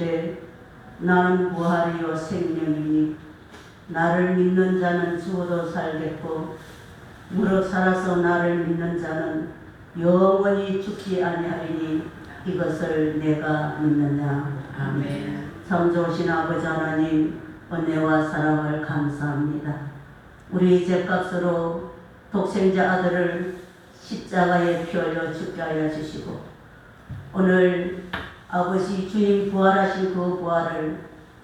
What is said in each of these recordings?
이르시되 나는 부활이요 생명이니 나를 믿는 자는 죽어도 살겠고 무릇 살아서 나를 믿는 자는 영원히 죽지 아니하리니 이것을 내가 믿느냐. 아멘. 참 좋으신 아버지 하나님, 은혜와 사랑을 감사합니다. 우리 죄값으로 독생자 아들을 십자가에 피 흘려 죽게 하여 주시고 오늘 아버지 주님 부활하신 그 부활을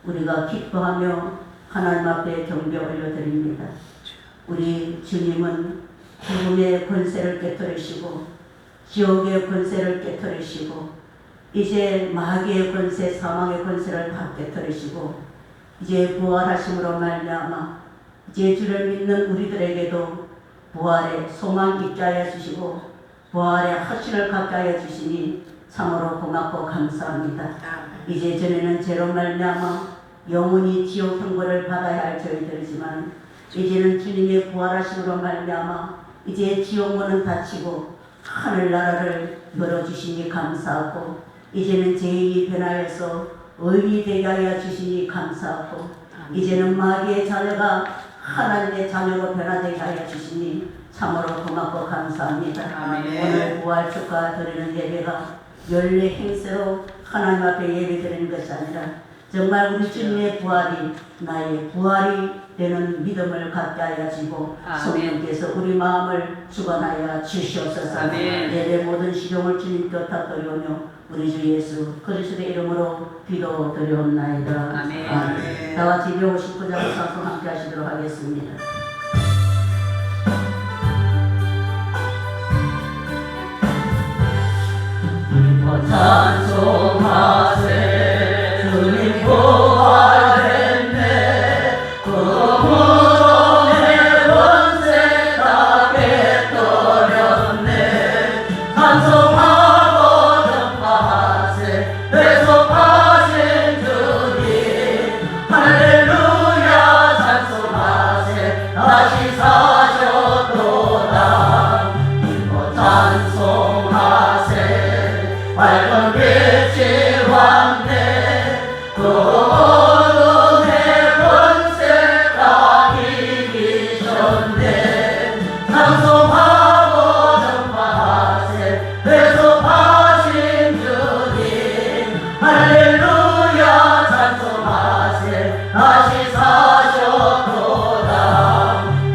우리가 기뻐하며 하나님 앞에 경배 올려드립니다. 우리 주님은 죽음의 권세를 깨뜨리시고 지옥의 권세를 깨뜨리시고 이제 마귀의 권세, 사망의 권세를 다 깨뜨리시고 이제 부활하심으로 말미암아 이제 주를 믿는 우리들에게도 부활의 소망 있게 하여 주시고 부활의 확신을 갖게 하여 주시니 참으로 고맙고 감사합니다. 이제 전에는 죄로 말미암아 영원히 지옥 형벌을 받아야 할 저희들이지만 이제는 주님의 부활하심으로 말미암아 이제 지옥문은 닫히고 하늘나라를 열어주시니 감사하고 이제는 죄인이 변하여서 의인이 되게 하여 주시니 감사하고 이제는 마귀의 자녀가 하나님의 자녀로 변화되게 하여 주시니 참으로 고맙고 감사합니다. 오늘 부활 축하 드리는 예배가 연례 행세로 하나님 앞에 예배 드리는 것이 아니라 정말 우리 주님의 부활이 나의 부활이 되는 믿음을 갖게 하여 주고 성령께서 우리 마음을 주관하여 주시옵소서. 예배 모든 시종을 주님께 부탁드리오며 우리 주 예수 그리스도의 이름으로 기도드리옵나이다. 아멘. 다 같이 159장 찬송 함께 하시도록 하겠습니다. 찬송하세 주님 부활했네 그 무덤의 권세 다 깨뜨렸네 찬송하고 전파하세 배속하신 주님 할렐루야 찬송하세 다시 사셨도다 이거 찬송하세 밝은 빛이 왔네 그 어둠의 권세 다 이기셨네 찬송하고 전파하세 배속하신 주님 할렐루야 찬송하세 다시 사셨도다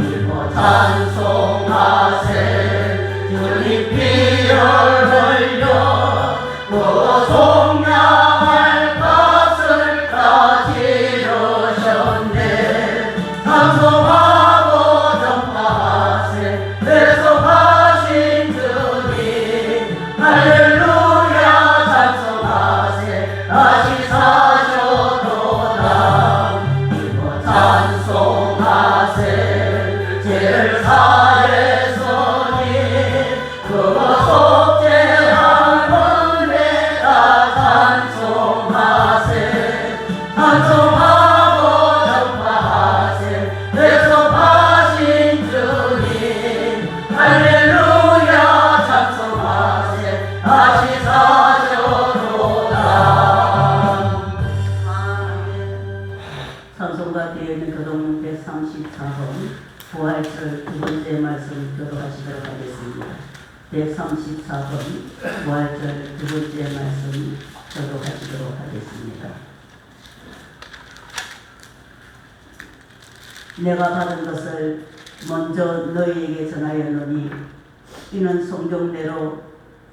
이거 찬송하세 주님 피를 흘려 속량할 것을 다 지르셨네 찬송하고 전파하세 배속하신 주님 할렐루야 찬송하세 다시 사셨도다 이거 찬송하세 죄를 사했으니 그거 찬송하고 전파하세 배속하신 주님 할렐루야 찬송하세 다시 사셨도다. 찬송가 되어 있는 교동 134번 부활절 두 번째 말씀 교독하시도록 하겠습니다. 134번 부활절 두 번째 말씀 교독하시도록 하겠습니다. 내가 받은 것을 먼저 너희에게 전하였노니 이는 성경대로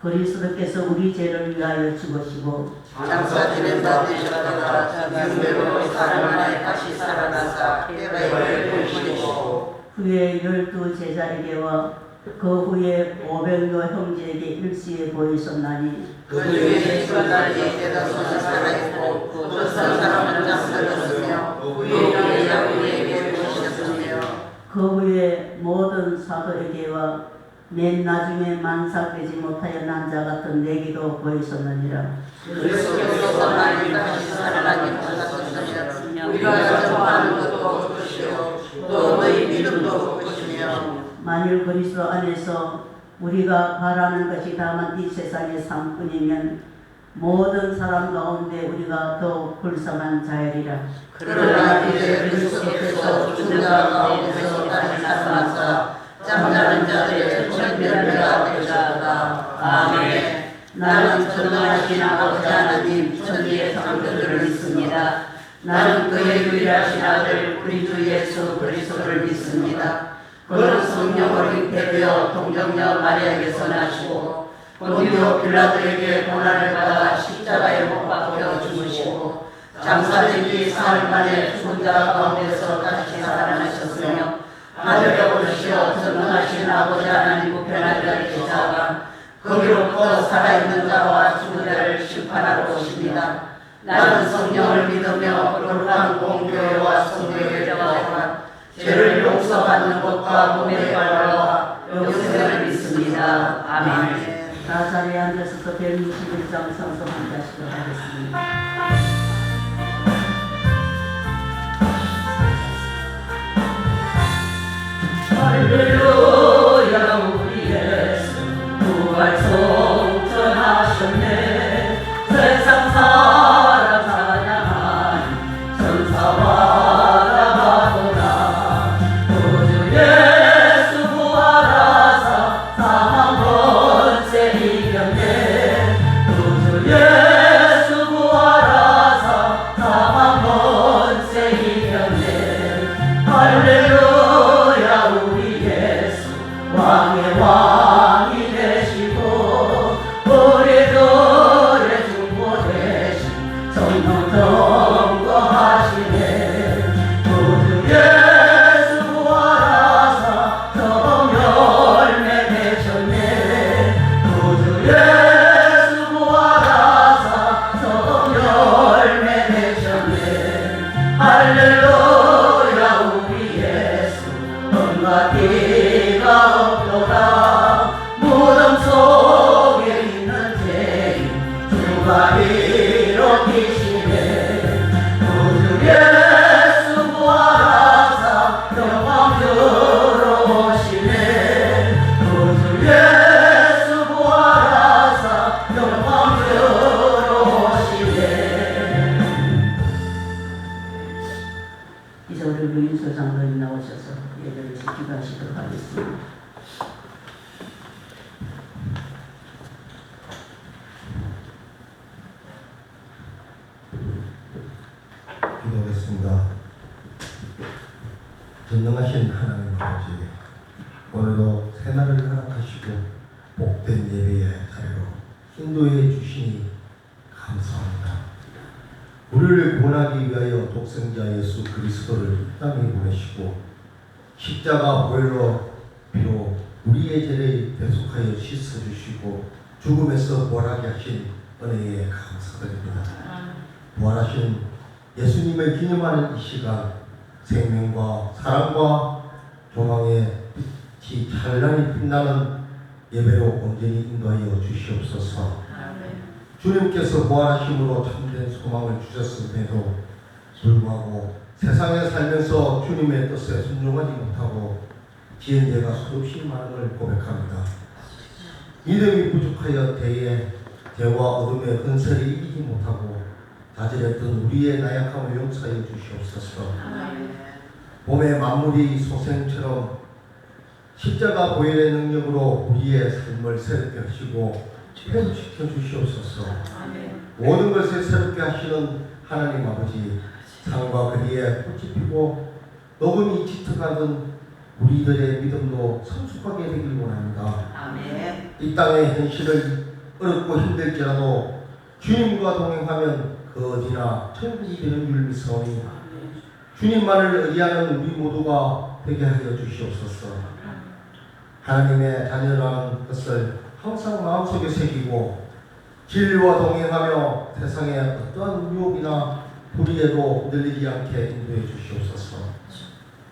그리스도께서 우리 죄를 위하여 죽으시고 장사되는 바 되셨다가 육체로 사흘 만에 다시 살아나사 깨달음을 보이시고 후에 12 제자에게와 그 후에 500여 형제에게 일시에 보이셨나니 그 중에 10가지 대다수는 살아있고 그 사람은 잠들었으며 그 후에 야곱에게 보이셨으며 그 후에 모든 사도에게와 맨 나중에 만삭되지 못하여 난 자 같은 내게도 보이셨느니라. 그리스도께서 하나님 다시 살아나게 하셨으며 우리가 전파하는 것도 그것이요 또 너희 믿음도 그것이며 만일 그리스도 안에서 우리가 바라는 것이 다만 이 세상의 삶뿐이면 모든 사람 가운데 우리가 더욱 불쌍한 자이리라. 그러나 이제 그리스도께서 죽은 자 가운데서 다시 살아나사 잠자는 자들의 천별이라 되셨다. 아멘. 나는 전능하신 아버지 하나님 천지의 성도들을 믿습니다. 나는 그의 유일하신 아들 우리 주 예수 그리스도를 믿습니다. 그는 성령으로 잉태되어 동정녀 마리아에게서 나시고 본디오 빌라도에게 고난을 받아 십자가에 못 박혀 죽으시고 장사된 지 사흘 만에 죽은 자 가운데서 다시 살아나셨으며 하늘에 오르시어 전능하신 아버지 하나님 우편한 자리에 계시다가 거기로부터 살아있는 자와 죽은 자를 심판하러 오십니다. 나는 성령을 믿으며 거룩한 공교회와 성도의 교제와 죄를 용서받는 것과 몸의 발과 영생을 믿습니다. 아멘. 다 자리에 앉으셔서 161장 성서 함께하시도록 하겠습니다. 할렐루야 우리 예수 부활 성천하셨네. 세상 사람 찬양하니 천사와 가보라. 구주 예수 부활하사 사망 권세 이겼네. 구주 예수 부활하사 사망 권세 이겼네. 할렐루야 우리 예수 왕의 왕이 되시고 우리들의 중보 되신 성령 통거하시네. 구주 예수 부활하사 성 열매 되셨네. 구주 예수 부활하사 성 열매 되셨네. 할렐루야 우리 예수 엄마 피가 없도다. 무덤 속에 있는 죄인 주가 일으키시네. 구주 예수 부활하사 영광 들어오시네. 구주 예수 부활하사 영광 들어오시네. 이제 우리 루인소 장로님 나오셔서 예배를 기도하시도록 하겠습니다. 기도하겠습니다. 전능하신 하나님 아버지, 오늘도 새날을 허락하시고 복된 예배의 자리로 인도해 주시니 감사합니다. 우리를 구원하기 위하여 독생자 예수 그리스도를 이 땅에 보내시고 십자가 보혈로 피로 우리의 죄를 대속하여 씻어주시고 죽음에서 부활하게 하신 은혜에 감사드립니다. 부활하신 예수님을 기념하는 이 시간 생명과 사랑과 조망의 빛이 찬란히 빛나는 예배로 온전히 인도하여 주시옵소서. 주님께서 부활하심으로 참된 소망을 주셨음에도 불구하고 세상에 살면서 주님의 뜻에 순종하지 못하고 지은 죄가 수없이 많은 걸 고백합니다. 믿음이 부족하여 죄와 어둠의 근세를 이기지 못하고 다질했던 우리의 나약함을 용서하여 주시옵소서. 봄의 만물이 소생처럼 십자가 보혈의 능력으로 우리의 삶을 새롭게 하시고 회복시켜 주시옵소서. 모든 것을 새롭게 하시는 하나님 아버지, 산과 거리에 꽃이 피고 녹음이 짙어가던 우리들의 믿음도 성숙하게 되길 원합니다. 이 땅의 현실을 어렵고 힘들지라도 주님과 동행하면 그 어디나 천국이 되는 줄 믿사오니 주님만을 의지하는 우리 모두가 되게 하여 주시옵소서. 하나님의 자녀라는 것을 항상 마음속에 새기고 진리와 동행하며 세상의 어떠한 유혹이나 불의에도 흔들리지 않게 인도해 주시옵소서.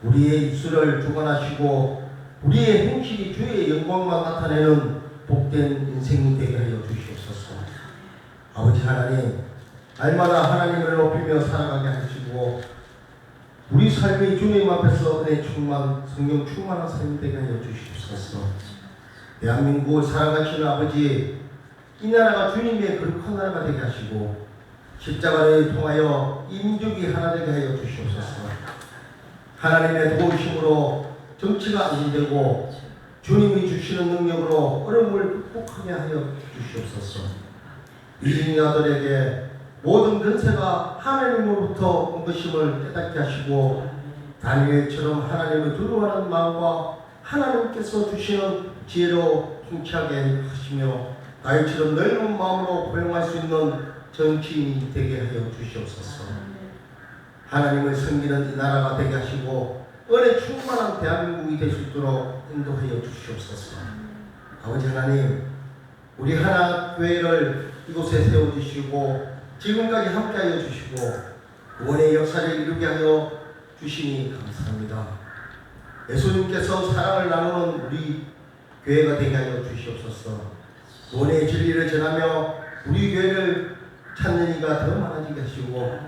우리의 입술을 주관하시고 우리의 행실이 주의 영광만 나타내는 복된 인생이 되게 하여 주시옵소서. 아버지 하나님, 날마다 하나님을 높이며 살아가게 하시고 우리 삶이 주님 앞에서 은혜 충만, 성령 충만한 삶이 되게 하여 주시옵소서. 대한민국을 살아가시는 아버지, 이 나라가 주님의 거룩한 나라가 되게 하시고 십자가를 통하여 이 민족이 하나 되게 하여 주시옵소서. 하나님의 도우심으로 정치가 안정되고 주님이 주시는 능력으로 어려움을 극복하게 하여 주시옵소서. 이민자들에게 모든 근세가 하나님으로부터 온 것임을 깨닫게 하시고 다니엘처럼 하나님을 두려워하는 마음과 하나님께서 주시는 지혜로 통치하게 하시며 다윗처럼 넓은 마음으로 고용할 수 있는 정치인이 되게 하여 주시옵소서. 하나님을 섬기는 이 나라가 되게 하시고 은혜 충만한 대한민국이 될 수 있도록 인도하여 주시옵소서. 아버지 하나님, 우리 하나교회를 이곳에 세워주시고 지금까지 함께하여 주시고 구원의 역사를 이루게 하여 주시니 감사합니다. 예수님께서 사랑을 나누는 우리 교회가 되게 하여 주시옵소서. 구원의 진리를 전하며 우리 교회를 찾는 이가 더 많아지게 하시고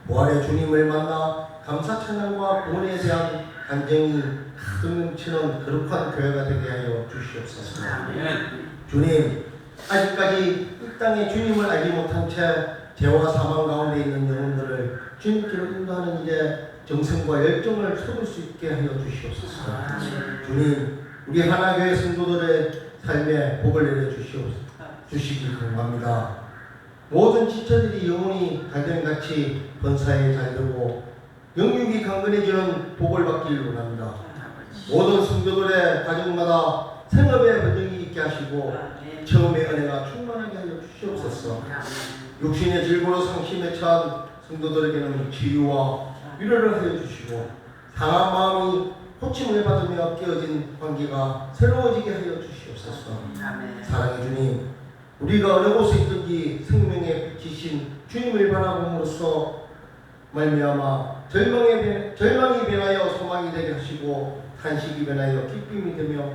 부활의 주님을 만나 감사 찬양과 구원에 대한 간증이 가득 넘치는 거룩한 교회가 되게 하여 주시옵소서. 주님, 아직까지 이 땅에 주님을 알지 못한 채 죄와 사망 가운데 있는 영혼들을 주님께로 인도하는 일에 정성과 열정을 쏟을 수 있게 하여 주시옵소서. 주님, 우리 하나교회 성도들의 삶에 복을 내려 주시기 간구합니다. 모든 지체들이 영혼이 갈등같이 번사에 잘되고 영육이 강건해지는 복을 받기를 원합니다. 모든 성도들의 가정마다 생업의 번영이 있게 하시고 처음의 은혜가 충만하게 하여 주시옵소서. 육신의 질고로 상심에 처한 성도들에게는 치유와 위로를 하여 주시고 상한 마음이 고침을 받으며 깨어진 관계가 새로워지게 하여 주시옵소서. 사랑의 주님, 우리가 어느 곳에 있든지 생명의 빛이신 주님을 바라봄으로써 말미암아 절망이 변하여 소망이 되게 하시고 탄식이 변하여 기쁨이 되며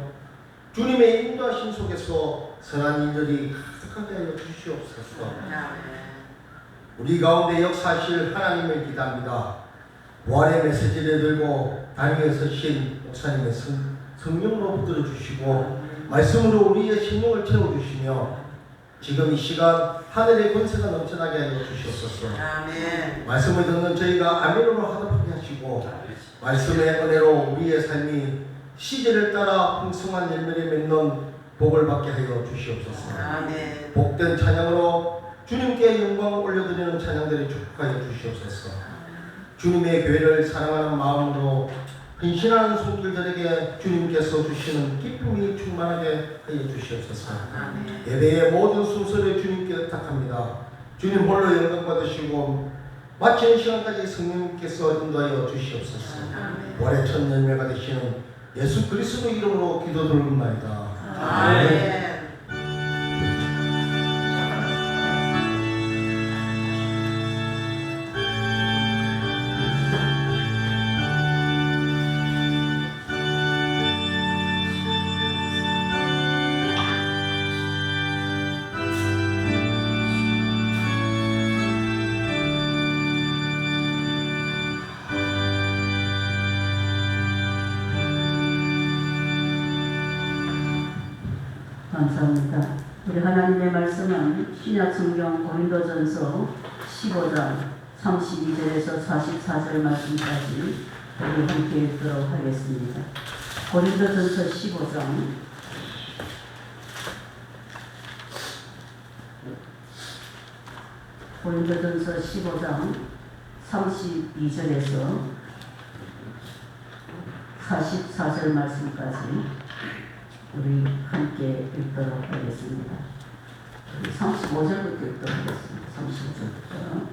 주님의 인도하심 속에서 선한 일들이 가득하게 하여 주시옵소서. 우리 가운데 역사하실 하나님을 기도합니다. 부활의 메시지를 들고 다니엘에 서신 목사님의 성령으로 붙들어 주시고 말씀으로 우리의 심령을 채워주시며 지금 이 시간 하늘의 권세가 넘쳐나게 하여 주시옵소서. 말씀을 듣는 저희가 아멘으로 화답하게 하시고 말씀의 은혜로 우리의 삶이 시제를 따라 풍성한 열매를 맺는 복을 받게 하여 주시옵소서. 복된 찬양으로 주님께 영광을 올려드리는 찬양들을 축복하여 주시옵소서. 주님의 교회를 사랑하는 마음으로 헌신하는 손길들에게 주님께서 주시는 기쁨이 충만하게 하여 주시옵소서. 예배의 모든 순서를 주님께 의탁합니다. 주님 홀로 영광 받으시고 마치는 시간까지 성령님께서 인도하여 주시옵소서. 올해 첫 열매가 되시는 예수 그리스도 이름으로 기도드립니다. 아멘. 감사합니다. 우리 하나님의 말씀은 신약성경 고린도전서 15장 32절에서 44절 말씀까지 우리 함께 읽도록 하겠습니다. 고린도전서 15장 고린도전서 15장 32절에서 44절 말씀까지 우리 함께 읽도록 하겠습니다. 35절부터 읽도록 하겠습니다. 35절부터.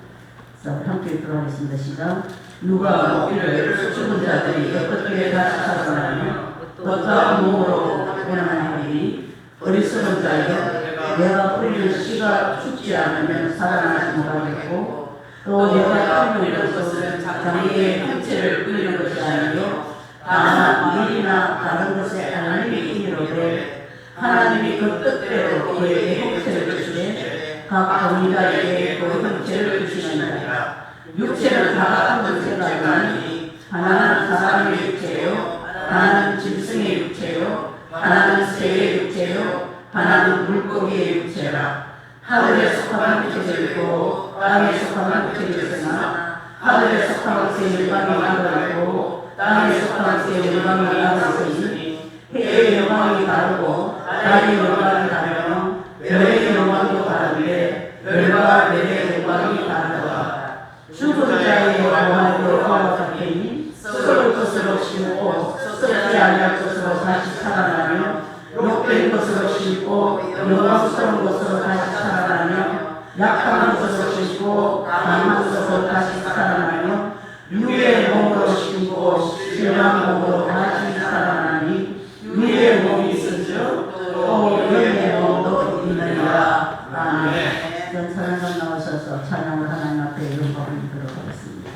자, 우리 함께 읽도록 하겠습니다. 시작. 누가 이를 죽은 자들이 어떻게 다시 살아나며 어떠한 몸으로 고난하니 어리석은 자여, 내가 뿌리는 씨가 죽지 않으면 살아나지 못하겠고 또 내가 뿌리는 것은 자기의 형체를 뿌리는 것이 아니요 다만 일이나 다른 것에 하나님의 힘이로되 하나님이 그 뜻대로 그에게 형체를 주시되 각 동일하게 그 형체를 주시느니라. 육체는 다 한 것을 가지나니 하나는 사람의 육체요 하나는 짐승의 육체요 하나는 새의 육체요 하나는 물고기의 육체라. 아버지의 영광을 나눴으니 해의 영광이 다르고 달의 영광이 다르며 별의 영광도 다른데 별과 별의 영광이 다르다. 죽은 자의 영광도 그와 같으니 썩을 것으로 심고 썩지 아니할 것으로 다시 살아나며 욕된 것으로 심고 영광스러운 것으로 다시 살아나며 약한 것으로 심고 강한 것으로 다시 살아나며 육의 몸으로 심고 신령한 몸으로 다시 살아나니 육의 몸이 있은즉 또 영의 몸도 있느니라. 아멘. 연찬을 나오셔서 찬양을 하나님 앞에 영광을 들어보겠습니다.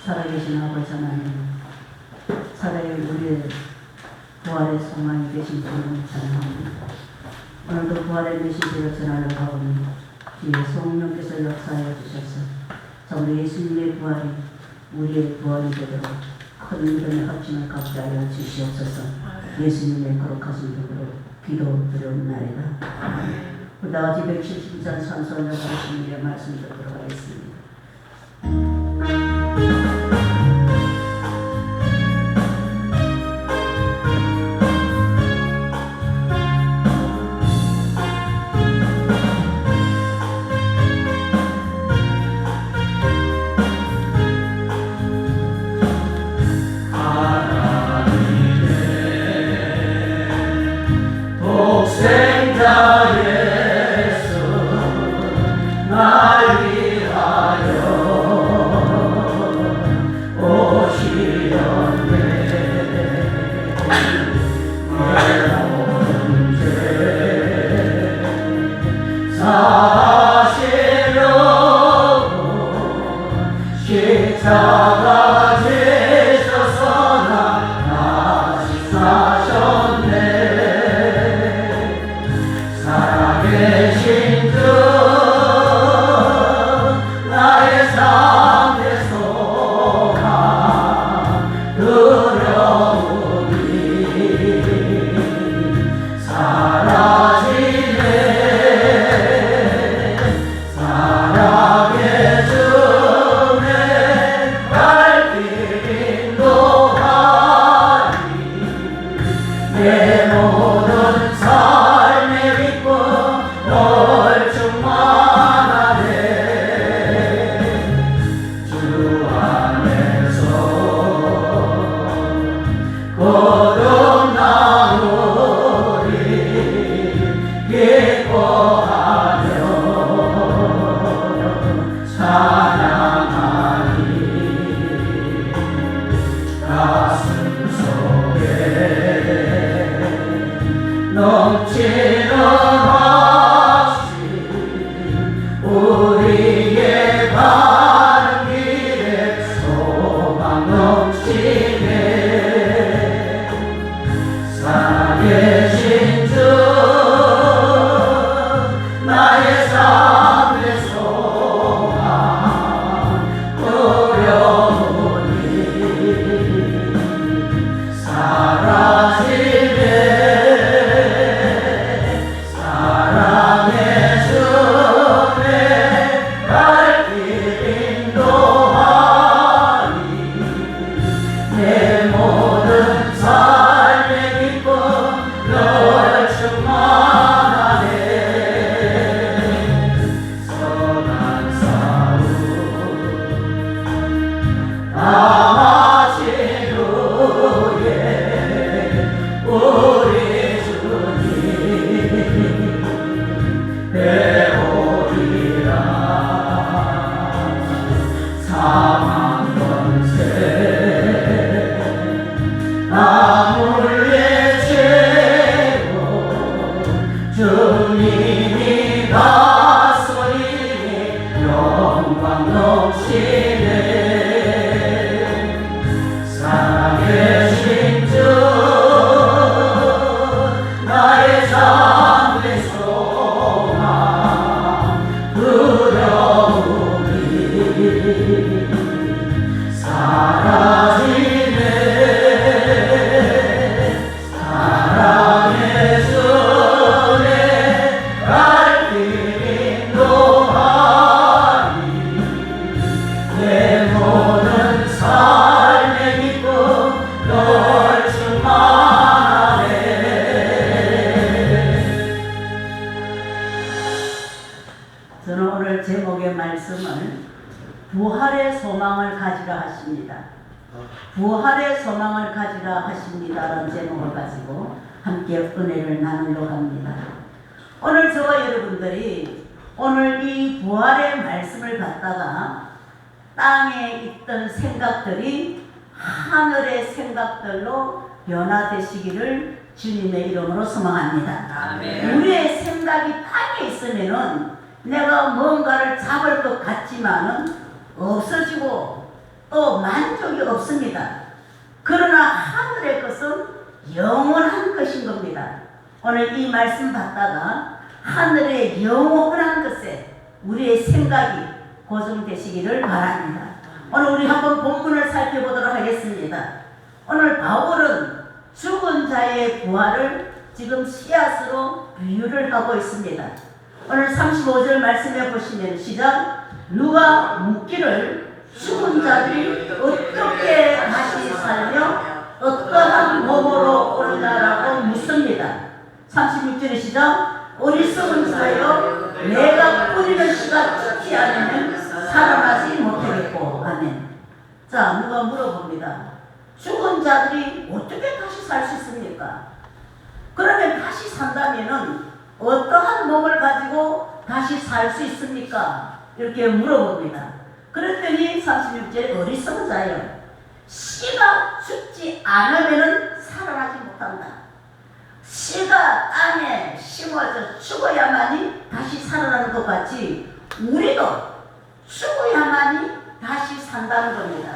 살아계신 아버지 하나님, 살아있는 우리의 부활의 소망이 계신 주님을 찬양합니다. 오늘도 부활의 메시지를 전하려고 하오니 주의 성령께서 역사하여 주셔서 정말 예수님의 부활이 우리의 부활이 되도록 큰 믿음의 확신을 갖게 하여 주시옵소서. 예수님의 거룩하신 이름으로 기도드렸나이다. 그다지 170장 찬송을 하시는 말씀 듣도록 하겠습니다. 독생자 예수 날 위하여 오시었네. 내 모든 죄 사시려고 십자가 지셔서 다시 사셨네. 살아계신 주 나의 삶의 소망 두려움이 사라지네. 살아계주네 발길 인도하니 내 모든 삶의 기쁨 널 충만하네. 주 안에서 거듭난 우리 기뻐하며 찬양하니 가슴 속에 넘치는 확신 우리의 가는 길에 소망 넘치네. 살아계신 주 나의 삶의 소망 두려움이 사라지네. 사랑의 주내 발길 인도하니 내 모든 삶의 기쁨 널 충만하네. 선한 싸움 다 마친 후에 우리 주님 배우리라. 사망 권세 나물의 죄로 주님이 다스리니 영광 넘치네. 살아계신 주 나의 삶의 소망 두려움이 사라지네. 사랑의 주내 발길 인도하니 내 모든 삶의 기쁨 널 충만하네. 저는 오늘 제목의 말씀을 부활의 소망을 가지라 하십니다. 부활의 소망을 가지라 하십니다라는 제목을 가지고 함께 은혜를 나누려고 합니다. 오늘 저와 여러분들이 오늘 이 부활의 말씀을 갖다가 땅에 있던 생각들이 하늘의 생각들로 변화되시기를 주님의 이름으로 소망합니다. 아멘. 우리의 생각이 땅에 있으면은 내가 뭔가를 잡을 것 같지만은 없어지고 또 만족이 없습니다. 그러나 하늘의 것은 영원한 것인 겁니다. 오늘 이 말씀 받다가 하늘의 영원한 것에 우리의 생각이 고정되시기를 바랍니다. 오늘 우리 한번 본문을 살펴보도록 하겠습니다. 오늘 바울은 죽은 자의 부활을 지금 씨앗으로 비유를 하고 있습니다. 오늘 35절 말씀해 보시면 시작. 누가 묻기를 죽은 자들이 어떻게 다시 살며 어떠한 몸으로 오느냐라고 묻습니다. 36절의 시작. 어리석은 자여 내가 뿌리는 씨가 죽지 않으면 살아나지 못하겠고. 아멘. 자, 누가 물어봅니다. 죽은 자들이 어떻게 다시 살 수 있습니까? 그러면 다시 산다면은 어떠한 몸을 가지고 다시 살 수 있습니까? 이렇게 물어봅니다. 그랬더니 36절에 어리석은 자여 씨가 죽지 않으면은 살아나지 못한다. 씨가 땅에 심어져 죽어야만이 다시 살아나는 것 같이 우리도 죽어야만이 다시 산다는 겁니다.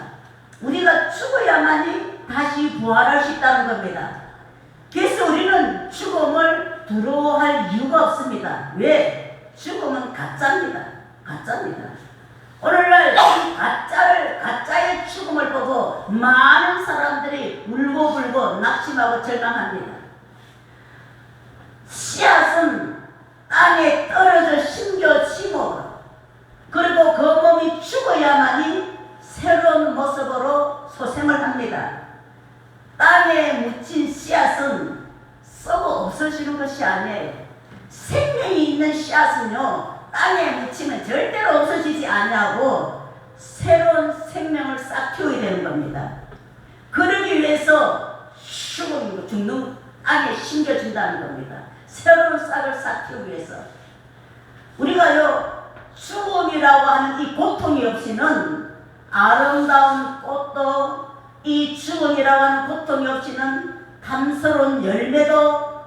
우리가 죽어야만이 다시 부활할 수 있다는 겁니다. 그래서 우리는 죽음을 두려워할 이유가 없습니다. 왜? 죽음은 가짜입니다. 가짜입니다. 오늘날 이 가짜의 죽음을 보고 많은 사람들이 울고불고 낙심하고 절망합니다. 씨앗은 땅에 떨어져 심겨지고 그리고 그 몸이 죽어야만이 새로운 모습으로 소생을 합니다. 땅에 묻힌 씨앗은 썩어 없어지는 것이 아니에요. 생명이 있는 씨앗은요, 땅에 묻히면 절대로 없어지지 않냐고 새로운 생명을 싹 키워야 되는 겁니다. 그러기 위해서 죽는 땅에 심겨준다는 겁니다. 새로운 싹을 싹 키우기 위해서. 우리가요, 죽음이라고 하는 이 고통이 없이는 아름다운 꽃도 이 죽음이라고 하는 고통이 없이는 탐스러운 열매도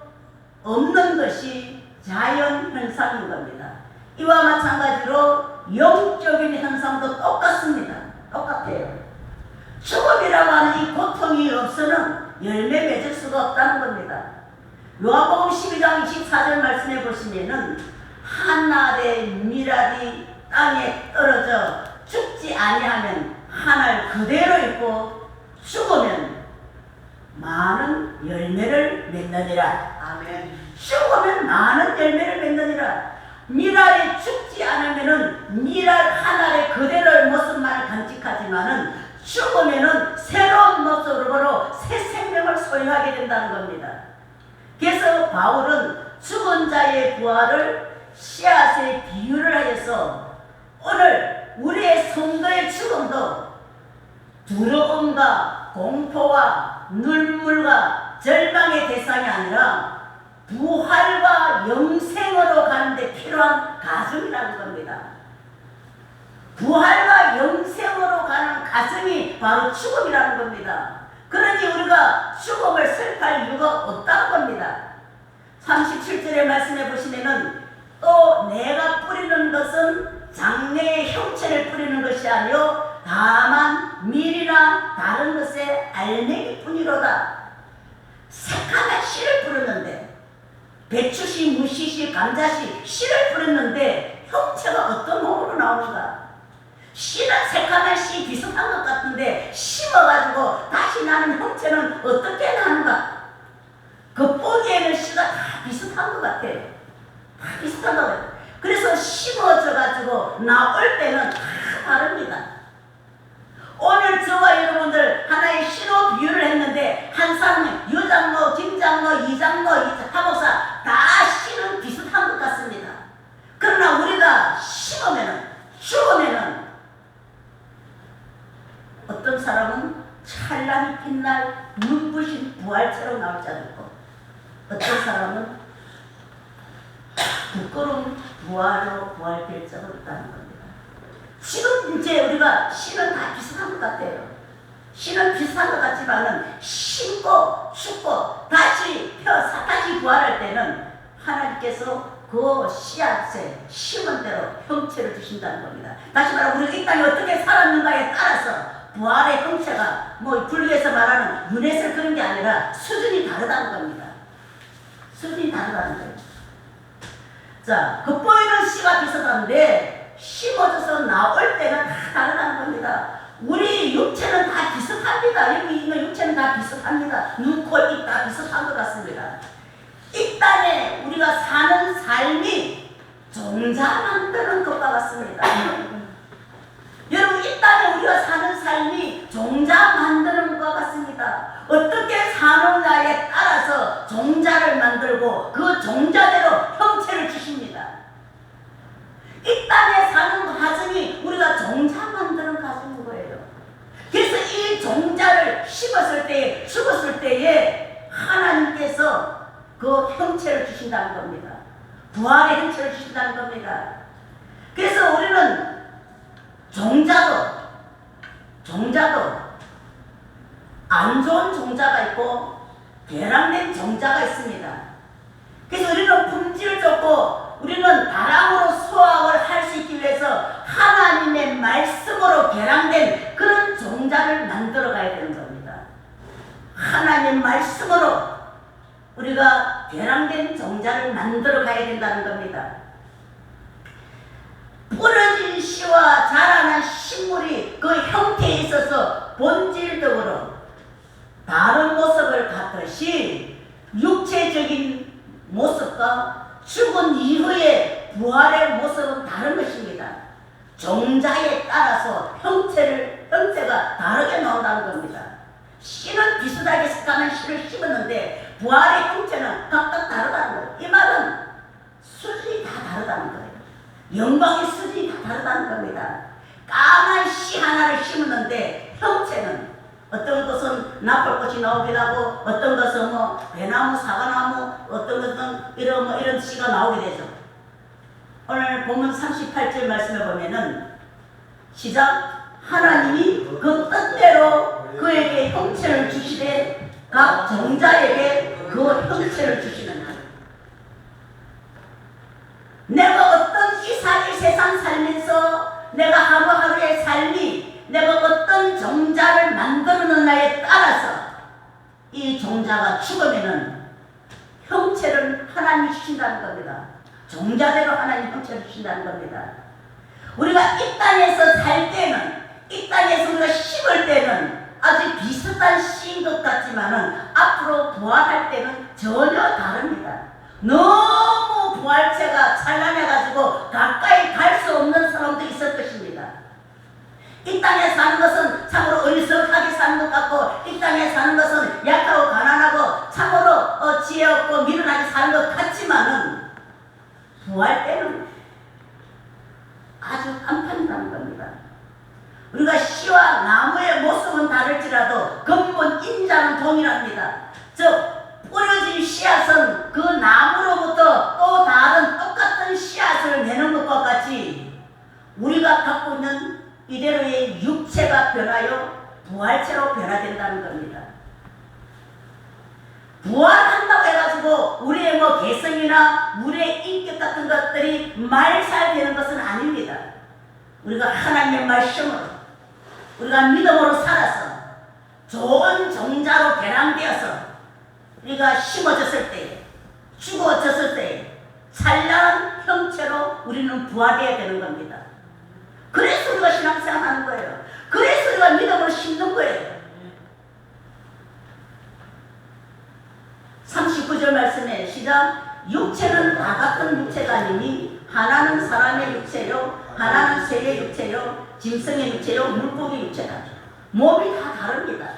없는 것이 자연 현상인 겁니다. 이와 마찬가지로 영적인 현상도 똑같습니다. 똑같아요. 죽음이라고 하는 이 고통이 없으면 열매 맺을 수가 없다는 겁니다. 요한복음 12장 24절 말씀해 보시면은 한 알의 밀알이 땅에 떨어져 죽지 아니하면 한 알 그대로 있고 죽으면 많은 열매를 맺느니라. 아멘. 죽으면 많은 열매를 맺느니라. 밀알이 죽지 않으면은 밀알 한 알의 그대로의 모습만을 간직하지만은 죽으면은 새로운 모습으로 새 생명을 소유하게 된다는 겁니다. 그래서 바울은 죽은 자의 부활을 씨앗에 비유를 하여서 오늘 우리의 성도의 죽음도 두려움과 공포와 눈물과 절망의 대상이 아니라 부활과 영생으로 가는 데 필요한 과정이라는 겁니다. 부활과 영생으로 가는 과정이 바로 죽음이라는 겁니다. 그러니 우리가 죽음을 슬퍼할 이유가 없다는 겁니다. 37절에 말씀해 보시면은 또 내가 뿌리는 것은 장래의 형체를 뿌리는 것이 아니요 다만 밀이나 다른 것의 알맹이 뿐이로다. 새카만 씨를 뿌렸는데 배추씨, 무씨씨, 감자씨 씨를 뿌렸는데 형체가 어떤 몸으로 나오는가? 씨는 새카만 씨 비슷한 것 같은데 심어가지고 다시 나는 형체는 어떻게 나는가? 겉보기에는 씨가 다 비슷한 것 같아. 다 비슷한 것 같아. 그래서 심어져가지고 나올 때는 다 다릅니다. 오늘 저와 여러분들 하나의 씨로 비유를 했는데 한 사람은 유장로, 김장로, 이장로, 하목사 다 씨는 비슷한 것 같습니다. 그러나 우리가 심으면은 죽으면은 어떤 사람은 찬란히 빛날 눈부신 부활처럼 나올 자도 있고 어떤 사람은 부끄러운 부활로 부활될 자도 있다는 겁니다. 지금 이제 우리가 씨는 다 비슷한 것 같아요. 씨는 비슷한 것 같지만은 심고 죽고 다시 펴서 다시 부활할 때는 하나님께서 그 씨앗에 심은 대로 형체를 주신다는 겁니다. 다시 말하면 우리가 이 땅에 어떻게 살았는가에 따라서 부활의 형체가 뭐 불교에서 말하는 유네스 그런 게 아니라 수준이 다르다는 겁니다. 수준이 다르다는 거예요. 자, 겉보이는 씨가 비슷한데 심어져서 나올 때는 다 다르다는 겁니다. 우리 육체는 다 비슷합니다. 여기 있는 육체는 다 비슷합니다. 눈, 코, 입 다 비슷한 것 같습니다. 땅에 우리가 사는 삶이 종자 만드는 것과 같습니다. 여러분, 이 땅에 우리가 사는 삶이 종자 만드는 것과 같습니다. 어떻게 사느냐에 따라서 종자를 만들고 그 종자대로 형체를 주십니다. 이 땅에 사는 과정이 우리가 종자 만드는 과정인 거예요. 그래서 이 종자를 심었을 때에, 죽었을 때에 하나님께서 그 형체를 주신다는 겁니다. 부활의 형체를 주신다는 겁니다. 그래서 우리는 종자도 안 좋은 종자가 있고 괴랑된 종자가 있습니다. 그래서 우리는 품질 좋고 우리는 바람으로 수확을 할 수 있기 위해서 하나님의 말씀으로 괴랑된 그런 종자를 만들어 가야 되는 겁니다. 하나님 말씀으로 우리가 괴랑된 종자를 만들어 가야 된다는 겁니다. 부러진 씨와 자라난 식물이 그 형태에 있어서 본질적으로 다른 모습을 갖듯이 육체적인 모습과 죽은 이후의 부활의 모습은 다른 것입니다. 종자에 따라서 형태가 다르게 나온다는 겁니다. 씨는 비슷하게 색감한 씨를 심었는데 부활의 형태는 각각 다르다는 거예요. 이 말은 수준이 다 다르다는 거예요. 영광의 수준이 다 다르다는 겁니다. 까만 씨 하나를 심었는데 형체는 어떤 것은 나팔꽃이 나오기도 하고 어떤 것은 배나무, 사과나무, 어떤 것은 이런 씨가 나오게 되죠. 오늘 본문 38절 말씀에 보면은 시작. 하나님이 그 뜻대로 그에게 형체를 주시되 각 종자에게 그 형체를 주시는 것. 내가 어떤 이 세상 살면서 내가 하루하루의 삶이 내가 어떤 종자를 만들었느냐에 따라서 이 종자가 죽으면은 형체를 하나님이 주신다는 겁니다. 종자대로 하나님 형체를 주신다는 겁니다. 우리가 이 땅에서 살 때는, 이 땅에서 우리가 심을 때는 아주 비슷한 씨인 것 같지만은 앞으로 부활할 때는 전혀 다릅니다. 너무 부활체가 찬란해가지고 가까이 갈 수 없는 사람도 있을 것입니다. 이 땅에 사는 것은 참으로 어리석하게 사는 것 같고, 이 땅에 사는 것은 약하고 가난하고 참으로 지혜 없고 미련하게 사는 것 같지만은 부활 때는 아주 간판이라는 겁니다. 우리가 씨와 나무의 모습은 다를지라도 근본 인자는 동일합니다. 즉 뿌려진 씨앗은 그 나무로부터 또 다른 똑같은 씨앗을 내는 것과 같이 우리가 갖고 있는 이대로의 육체가 변하여 부활체로 변화된다는 겁니다. 부활한다고 해가지고 우리의 개성이나 우리의 인격 같은 것들이 말살되는 것은 아닙니다. 우리가 하나님의 말씀으로 우리가 믿음으로 살아서 좋은 종자로 개량되어서 우리가 심어졌을 때, 죽어졌을 때 찬란한 형체로 우리는 부활해야 되는 겁니다. 그래서 우리가 신앙생활 하는 거예요. 그래서 우리가 믿음으로 심는 거예요. 39절 말씀에 시작. 육체는 다 같은 육체가 아니니 하나는 사람의 육체요, 하나는 새의 육체요, 짐승의 육체요, 물고기 육체다. 몸이 다 다릅니다.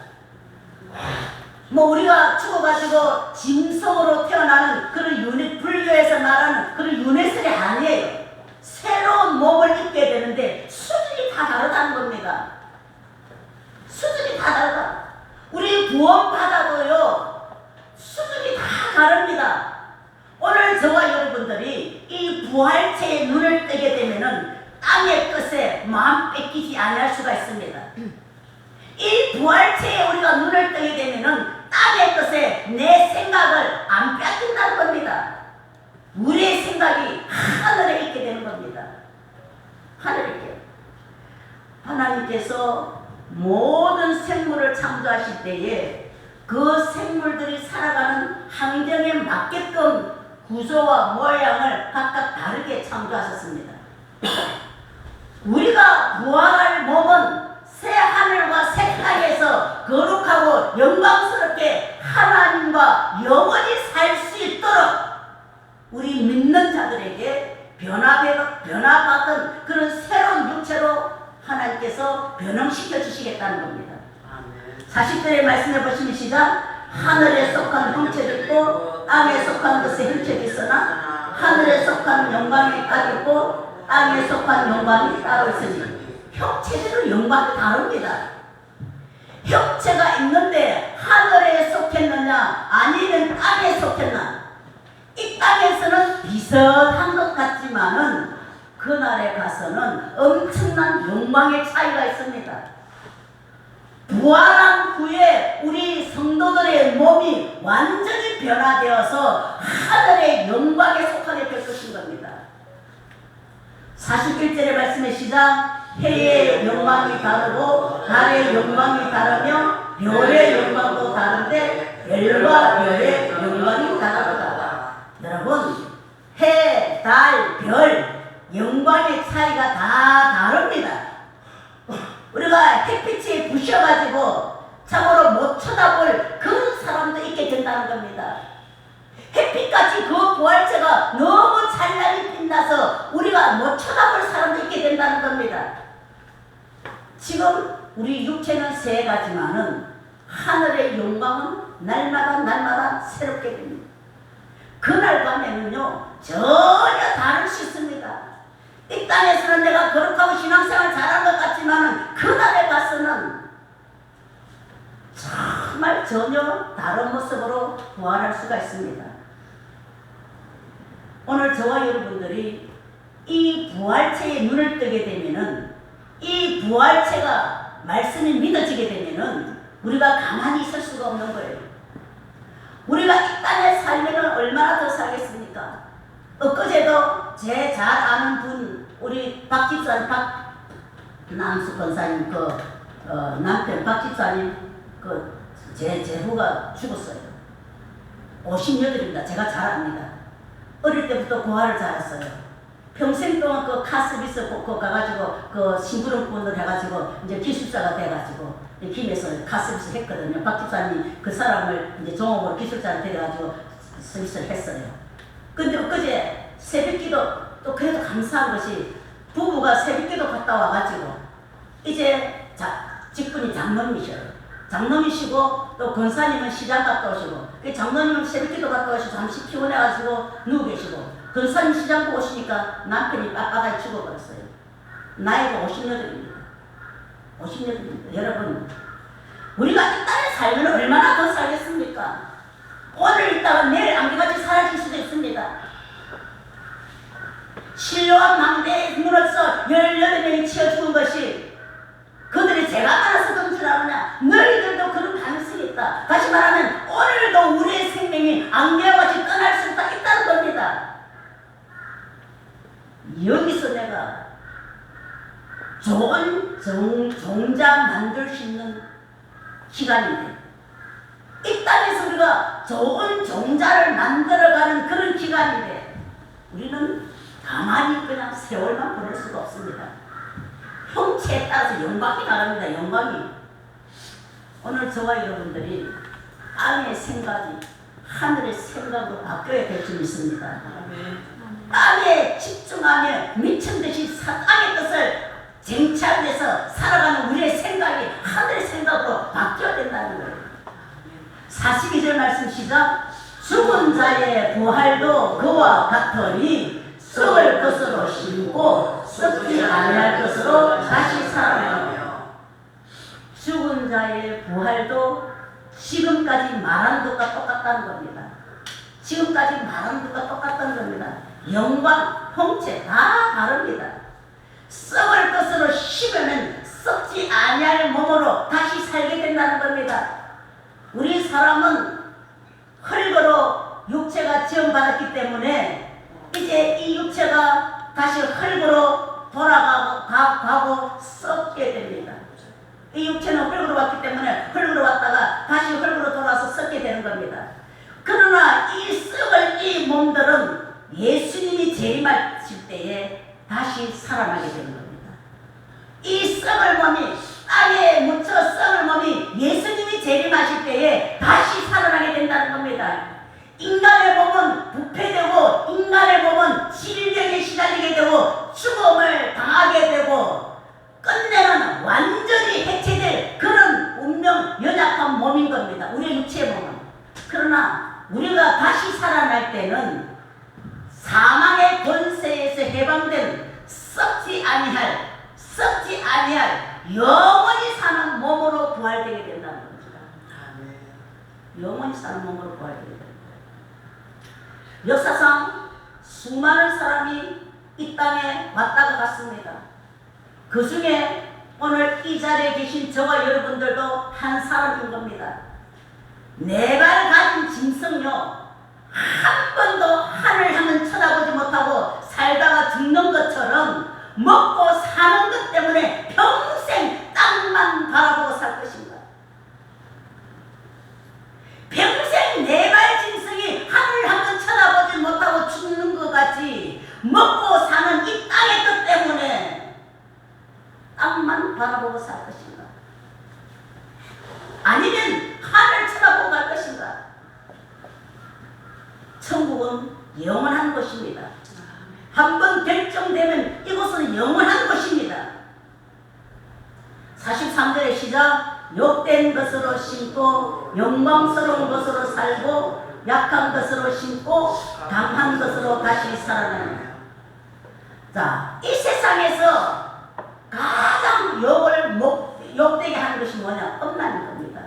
우리가 죽어가지고 짐승으로 태어나는 그런 불교에서 말하는 그런 유네슬이 아니에요. 새로운 몸을 입게 되는데 수준이 다 다르다는 겁니다. 수준이 다 다르다. 우리 구원받아도요 수준이 다 다릅니다. 오늘 저와 여러분들이 이 부활체의 눈을 뜨게 되면은 땅의 끝에 마음 뺏기지 아니할 수가 있습니다. 이 부활체에 우리가 눈을 뜨게 되면은 땅의 끝에 내 생각을 안 뺏긴다는 겁니다. 우리의 생각이 하늘에 있게 되는 겁니다. 하늘에 있게. 하나님께서 모든 생물을 창조하실 때에 그 생물들이 살아가는 환경에 맞게끔 구조와 모양을 각각 다르게 창조하셨습니다. 우리가 부활할 몸은 새 하늘과 새 땅에서 거룩하고 영광스럽게 하나님과 영원히 살 수 있도록 우리 믿는 자들에게 변화받은 그런 새로운 육체로 하나님께서 변형시켜 주시겠다는 겁니다. 40절에 말씀해 보시면 시작. 하늘에 속한 형체도 있고 땅에 속한 것의 형체도 있으나 하늘에 속한 영광이 따로 있고 땅에 속한 영광이 따로 있으니 형체대로 영광이 다릅니다. 형체가 있는데 하늘에 속했느냐 아니면 땅에 속했나? 이 땅에서는 비슷한 것 같지만은 그날에 가서는 엄청난 영광의 차이가 있습니다. 부활한 후에 우리 성도들의 몸이 완전히 변화되어서 하늘의 영광에 속하게 될 것인 겁니다. 41절의 말씀의 시작. 해의 영광이 다르고 달의 영광이 다르며 별의 영광도 다른데 별과 별의 영광이 다르다. 여러분, 해, 달, 별 영광의 차이가 다 다릅니다. 우리가 햇빛에 부셔가지고 참으로 못 쳐다볼 그런 사람도 있게 된다는 겁니다. 햇빛같이 그 부활체가 너무 찬란히 빛나서 우리가 못 쳐다볼 사람도 있게 된다는 겁니다. 지금 우리 육체는 세 가지만은 하늘의 영광은 날마다 새롭게 됩니다. 그날 밤에는요 전혀 다를 수 있습니다. 이 땅에서는 내가 거룩하고 신앙생활 잘한 것 같지만은 그날에 가서는 정말 전혀 다른 모습으로 부활할 수가 있습니다. 오늘 저와 여러분들이 이 부활체에 눈을 뜨게 되면은 이 부활체가 말씀이 믿어지게 되면은 우리가 가만히 있을 수가 없는 거예요. 우리가 이 땅에 살면은 얼마나 더 살겠습니까? 엊그제도 제 잘 아는 분 우리 박 집사님 박남수 권사님 남편 박 집사님 제 제후가 죽었어요. 58입니다. 제가 잘 압니다. 어릴 때부터 고아를 자랐어요. 평생 동안 그 카스비스 가가지고 심부름꾼을 해가지고 이제 기술자가 돼가지고 김에서 카스비스 했거든요. 박 집사님 그 사람을 이제 종업으로 기술자를 데려가지고 서비스를 했어요. 근데 엊그제 새벽기도 또 그래도 감사한 것이 부부가 새벽기도 갔다 와가지고 이제 직분이 장로님이셔요. 장로님이시고 또 권사님은 시장 갔다 오시고 장로님은 새벽기도 갔다 오시고 잠시 피곤해가지고 누워 계시고 권사님 시장 보고 오시니까 남편이 빳빳하게 죽어버렸어요. 나이가 58입니다. 58입니다. 여러분 우리가 이 땅에 살면 얼마나 더 살겠습니까? 오늘 있다가 내일 안개같이 사라질 수도 있습니다. 실로암 망대에 물어서 18명이 치어 죽은 것이 그들이 죄가 많아서 그런 줄 아느냐? 너희들도 그런 가능성이 있다. 다시 말하면 오늘도 우리의 생명이 안개와 같이 떠날 수 있다는 겁니다. 여기서 내가 좋은 종자 만들 수 있는 기간인데 이 땅에서 우리가 좋은 종자를 만들어가는 그런 기간인데 우리는 가만히 그냥 세월만 보낼 수가 없습니다. 형체에 따라서 영광이 다릅니다. 영광이. 오늘 저와 여러분들이 땅의 생각이 하늘의 생각으로 바뀌어야 될 줄 믿습니다. 땅에 집중하며 미친 듯이 땅의 뜻을 쟁취하면서 살아가는 우리의 생각이 하늘의 생각으로 바뀌어야 된다는 거예요. 42절 말씀 시작. 죽은 자의 부활도 그와 같으니 썩을 것으로 심고 썩지 아니할 것으로 다시 살아나며. 죽은 자의 부활도 지금까지 말한 것과 똑같다는 겁니다. 지금까지 말한 것과 똑같다는 겁니다. 영광, 형체 다 다릅니다. 썩을 것으로 심으면 썩지 아니할 몸으로 다시 살게 된다는 겁니다. 우리 사람은 흙으로 육체가 지음받았기 때문에 이제 이 육체가 다시 흙으로 돌아가고 썩게 됩니다. 이 육체는 흙으로 왔기 때문에 흙으로 왔다가 다시 흙으로 돌아서 썩게 되는 겁니다. 그러나 이 썩을 이 몸들은 예수님이 재림하실 때에 다시 살아나게 되는 겁니다. 이 썩을 몸이 땅에 묻혀 썩을 몸이 예수님이 재림하실 때에 다시 살아나게 된다는 겁니다. 인간의 몸은 부패되고 인간의 몸은 질병에 시달리게 되고 죽음을 당하게 되고 끝내는 완전히 해체될 그런 운명 연약한 몸인 겁니다. 우리의 육체의 몸은. 그러나 우리가 다시 살아날 때는 사망의 권세에서 해방된 썩지 아니할 영원히 사는 몸으로 부활되게 된다는 겁니다. 영원히 사는 몸으로 부활되게 됩니다. 역사상 수많은 사람이 이 땅에 왔다가 갔습니다. 그 중에 오늘 이 자리에 계신 저와 여러분들도 한 사람인 겁니다. 내가 가진 짐승요 한 번도 하늘 향은 쳐다보지 못하고 살다가 죽는 것처럼 먹고 사는 것 때문에 평생 땅만 바라보고 살 것인가? 평생 내발 짐승이 하늘 향은 쳐다보지 못하고 죽는 것 같이 먹고 사는 이 땅의 것 때문에 땅만 바라보고 살 것인가? 아니면 하늘 쳐다보고 갈 것인가? 천국은 영원한 것입니다. 한번 결정되면 이곳은 영원한 것입니다. 43절의 시작, 욕된 것으로 심고 영광스러운 것으로 살고 약한 것으로 심고 강한 것으로 다시 살아나는. 자, 이 세상에서 가장 욕되게 하는 것이 뭐냐? 엄마인 겁니다.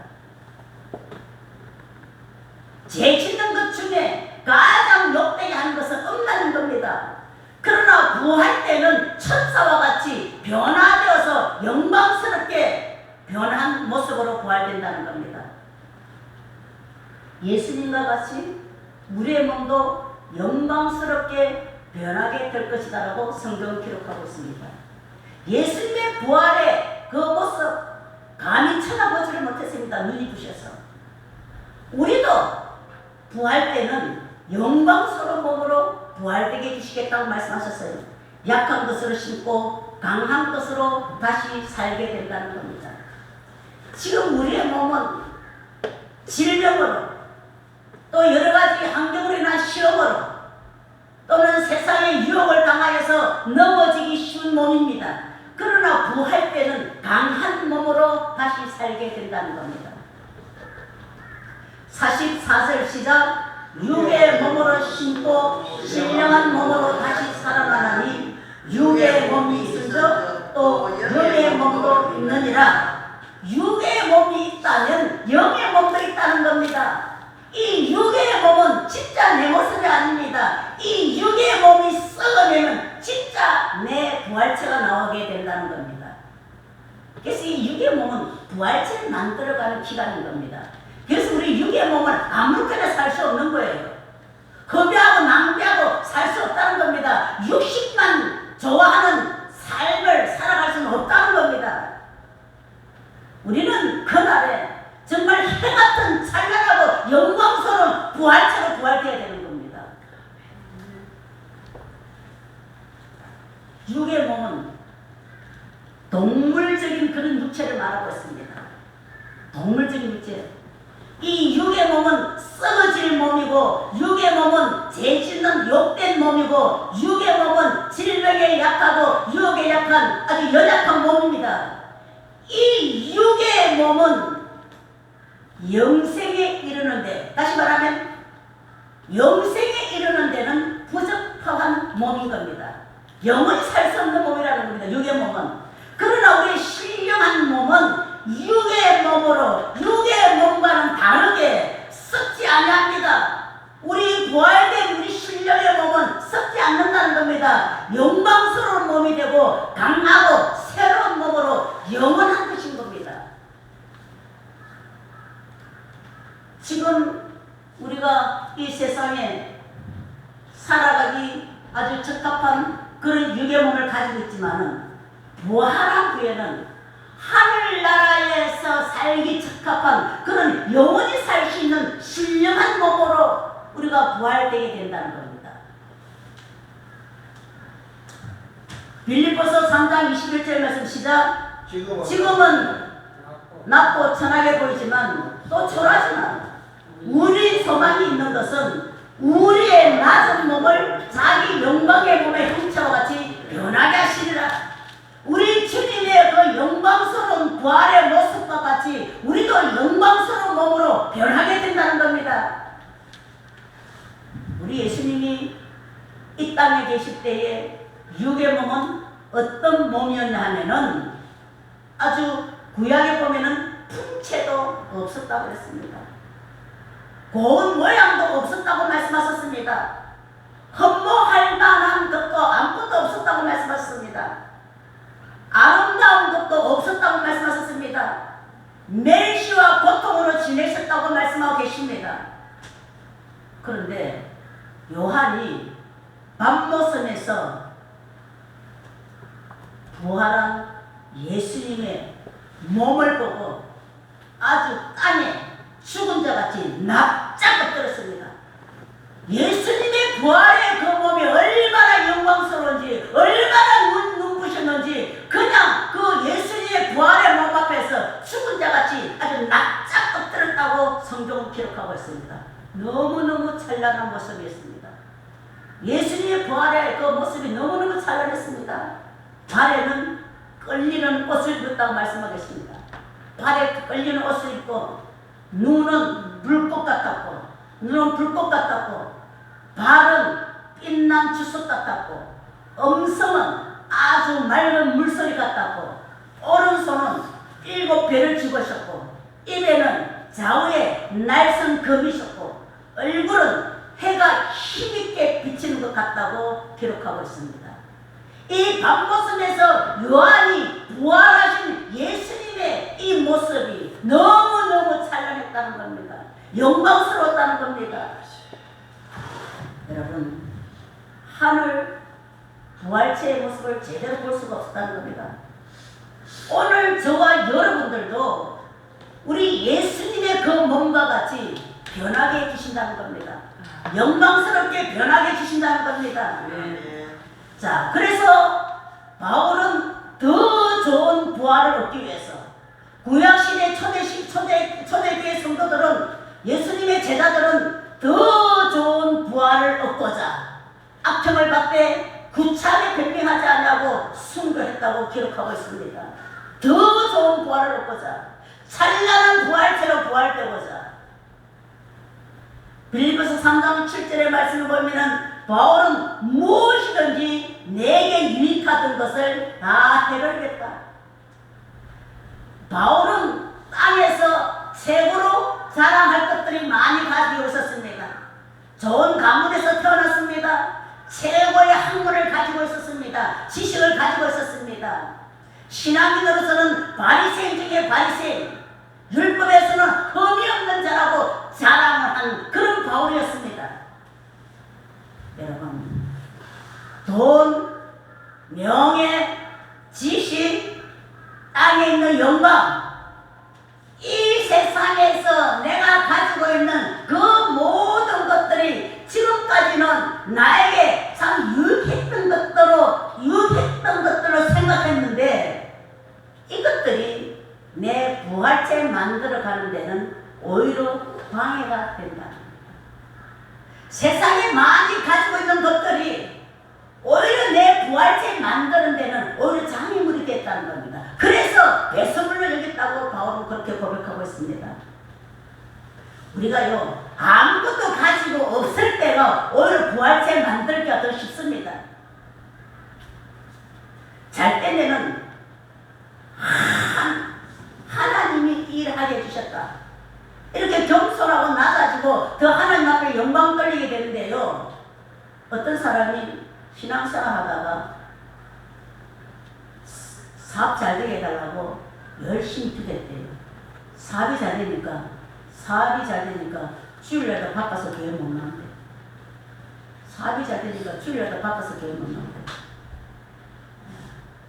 죄 짓는 것 중에 가장 욕되게 하는 것은 엄마인 겁니다. 그러나 부활 때는 천사와 같이 변화되어서 영광스럽게 변한 모습으로 부활된다는 겁니다. 예수님과 같이 우리의 몸도 영광스럽게 변하게 될 것이다 라고 성경은 기록하고 있습니다. 예수님의 부활의 그 모습 감히 쳐다보지를 못했습니다. 눈이 부셔서. 우리도 부활 때는 영광스러운 몸으로 부활되게 해주시겠다고 말씀하셨어요. 약한 것으로 심고 강한 것으로 다시 살게 된다는 겁니다. 지금 우리의 몸은 질병으로 또 여러가지 환경으로 인한 시험으로 또는 세상의 유혹을 당하여서 넘어지기 쉬운 몸입니다. 그러나 부활 때는 강한 몸으로 다시 살게 된다는 겁니다. 44절 시작, 육의 몸으로 심고 신령한 몸으로 다시 살아나니 육의 몸이 있은즉 또 영의 몸도 있느니라. 육의 몸이 있다면 영의 몸도 있다는 겁니다. 이 육의 몸은 진짜 내 모습이 아닙니다. 이 육의 몸이 썩어내면 진짜 내 부활체가 나오게 된다는 겁니다. 그래서 이 육의 몸은 부활체를 만들어가는 기간인 겁니다. 그래서 우리 육의 몸은 아무렇게나 살 수 없는 거예요. 허비하고 낭비하고 살 수 없다는 겁니다. 육식만 좋아하는 삶을 살아갈 수는 없다는 겁니다. 우리는 그날에 정말 해같은 찬란하고 영광스러운 부활체로 부활되어야 되는 겁니다. 육의 몸은 동물적인 그런 육체를 말하고 있습니다. 동물적인 육체. 이 육의 몸은 썩어질 몸이고 육의 몸은 죄 짓는 욕된 몸이고 육의 몸은 질병에 약하고 유혹에 약한 아주 연약한 몸입니다. 이 육의 몸은 영생에 이르는데, 다시 말하면 영생에 이르는 데는 부적합한 몸인 겁니다. 영원히 살 수 없는 몸이라는 겁니다. 육의 몸은. 그러나 우리의 신령한 몸은 육의 몸으로 육의 몸과는 다르게 썩지 아니합니다. 우리 부활된 우리 신령의 몸은 썩지 않는다는 겁니다. 영광스러운 몸이 되고 강하고 새로운 몸으로 영원한 것인 겁니다. 지금 우리가 이 세상에 살아가기 아주 적합한 그런 육의 몸을 가지고 있지만은 부활한 후에는 하늘나라에서 살기 적합한 그런 영원히 살 수 있는 신령한 몸으로 우리가 부활되게 된다는 겁니다. 빌립보서 3장 21절 말씀 시작. 지금은 낮고 천하게 보이지만 또 초라하지만 우리 소망이 있는 것은 우리의 낮은 몸을 자기 영광의 몸의 형체와 같이 변하게 하시리라. 우리 주님의 그 영광스러운 부활의 모습과 같이 우리도 영광스러운 몸으로 변하게 된다는 겁니다. 우리 예수님이 이 땅에 계실 때에 육의 몸은 어떤 몸이었냐 하면은 아주 구약에 보면은 풍채도 없었다고 했습니다. 고운 모양도 없었다고 말씀하셨습니다. 흠모할 만한 것도 아무것도 없었다고 말씀하셨습니다. 아름다운 것도 없었다고 말씀하셨습니다. 멸시와 고통으로 지내셨다고 말씀하고 계십니다. 그런데 요한이 밤모섬에서 부활한 예수님의 몸을 보고 아주 땅에 죽은 자같이 납작 엎드렸습니다. 예수님의 부활의 그 몸이 얼마나 영광스러운지, 얼마나 눈부셨는지 그냥 그 예수님의 부활의 몸 앞에서 죽은 자같이 아주 납작 엎드렸다고 성경은 기록하고 있습니다. 너무너무 찬란한 모습이었습니다. 예수님의 부활의 그 모습이 너무너무 찬란했습니다. 발에는 끌리는 옷을 입었다고 말씀하겠습니다. 발에 끌리는 옷을 입고 눈은 불꽃 같았고 발은 빛난 주석 같았고 음성은 아주 맑은 물소리 같았고 오른손은 7배를 쥐고 있었고 입에는 좌우에 날선 금이 있었고 얼굴은 해가 힘있게 비치는 것 같다고 기록하고 있습니다. 이 밤모섬에서 요한이 부활하신 예수님의 이 모습이 너무너무 찬란했다는 겁니다. 영광스러웠다는 겁니다. 여러분, 하늘 부활체의 모습을 제대로 볼 수가 없었다는 겁니다. 오늘 저와 여러분들도 우리 예수님의 그 몸과 같이 변하게 해주신다는 겁니다. 영광스럽게 변하게 해주신다는 겁니다. 자, 그래서 바울은 더 좋은 부활을 얻기 위해서 구약시대 초대교회 성도들은 예수님의 제자들은 더 좋은 부활을 얻고자 악평을 받되 구차하게 변명하지 않냐고 순교했다고 기록하고 있습니다. 더 좋은 부활을 얻고자 찬란한 부활체로 부활되고자 빌립보서 3장 7절의 말씀을 보면은 바울은 무엇이든지 내게 유익하던 것을 다 해결했다. 바울은 땅에서 최고로 자랑할 것들이 많이 가지고 있었습니다. 좋은 가문에서 태어났습니다. 최고의 학문을 가지고 있었습니다. 지식을 가지고 있었습니다. 신앙인으로서는 바리새인 중에 바리새인, 율법에서는 흠이 없는 자라고 자랑을 한 그런 바울이었습니다. 여러분, 돈, 명예, 지식, 땅에 있는 영광, 이 세상에서 내가 가지고 있는 그 모든 것들이 지금까지는 나에게 참 유익했던 것들로 생각했는데 이것들이 내 부활체 만들어가는 데는 오히려 방해가 된다. 세상에 많이 가지고 있는 것들이 오히려 내 부활체 만드는 데는 오히려 장애물이 됐다는 겁니다. 그래서 배설물로 여겼다고 바울은 그렇게 고백하고 있습니다. 우리가요 아무것도 가지고 없을 때가 오히려 부활체 만들기가 더 쉽습니다. 잘 때는 하나님이 일하게 해주셨다. 이렇게 겸손하고 낮아지고 더 하나님 앞에 영광 돌리게 되는데요. 어떤 사람이 신앙생활 하다가 사업 잘 되게 해달라고 열심히 기도했대요. 사업이 잘 되니까 주일날도 바빠서 교회 못 나온대. 사업이 잘 되니까 주일날도 바빠서 교회 못 나온대.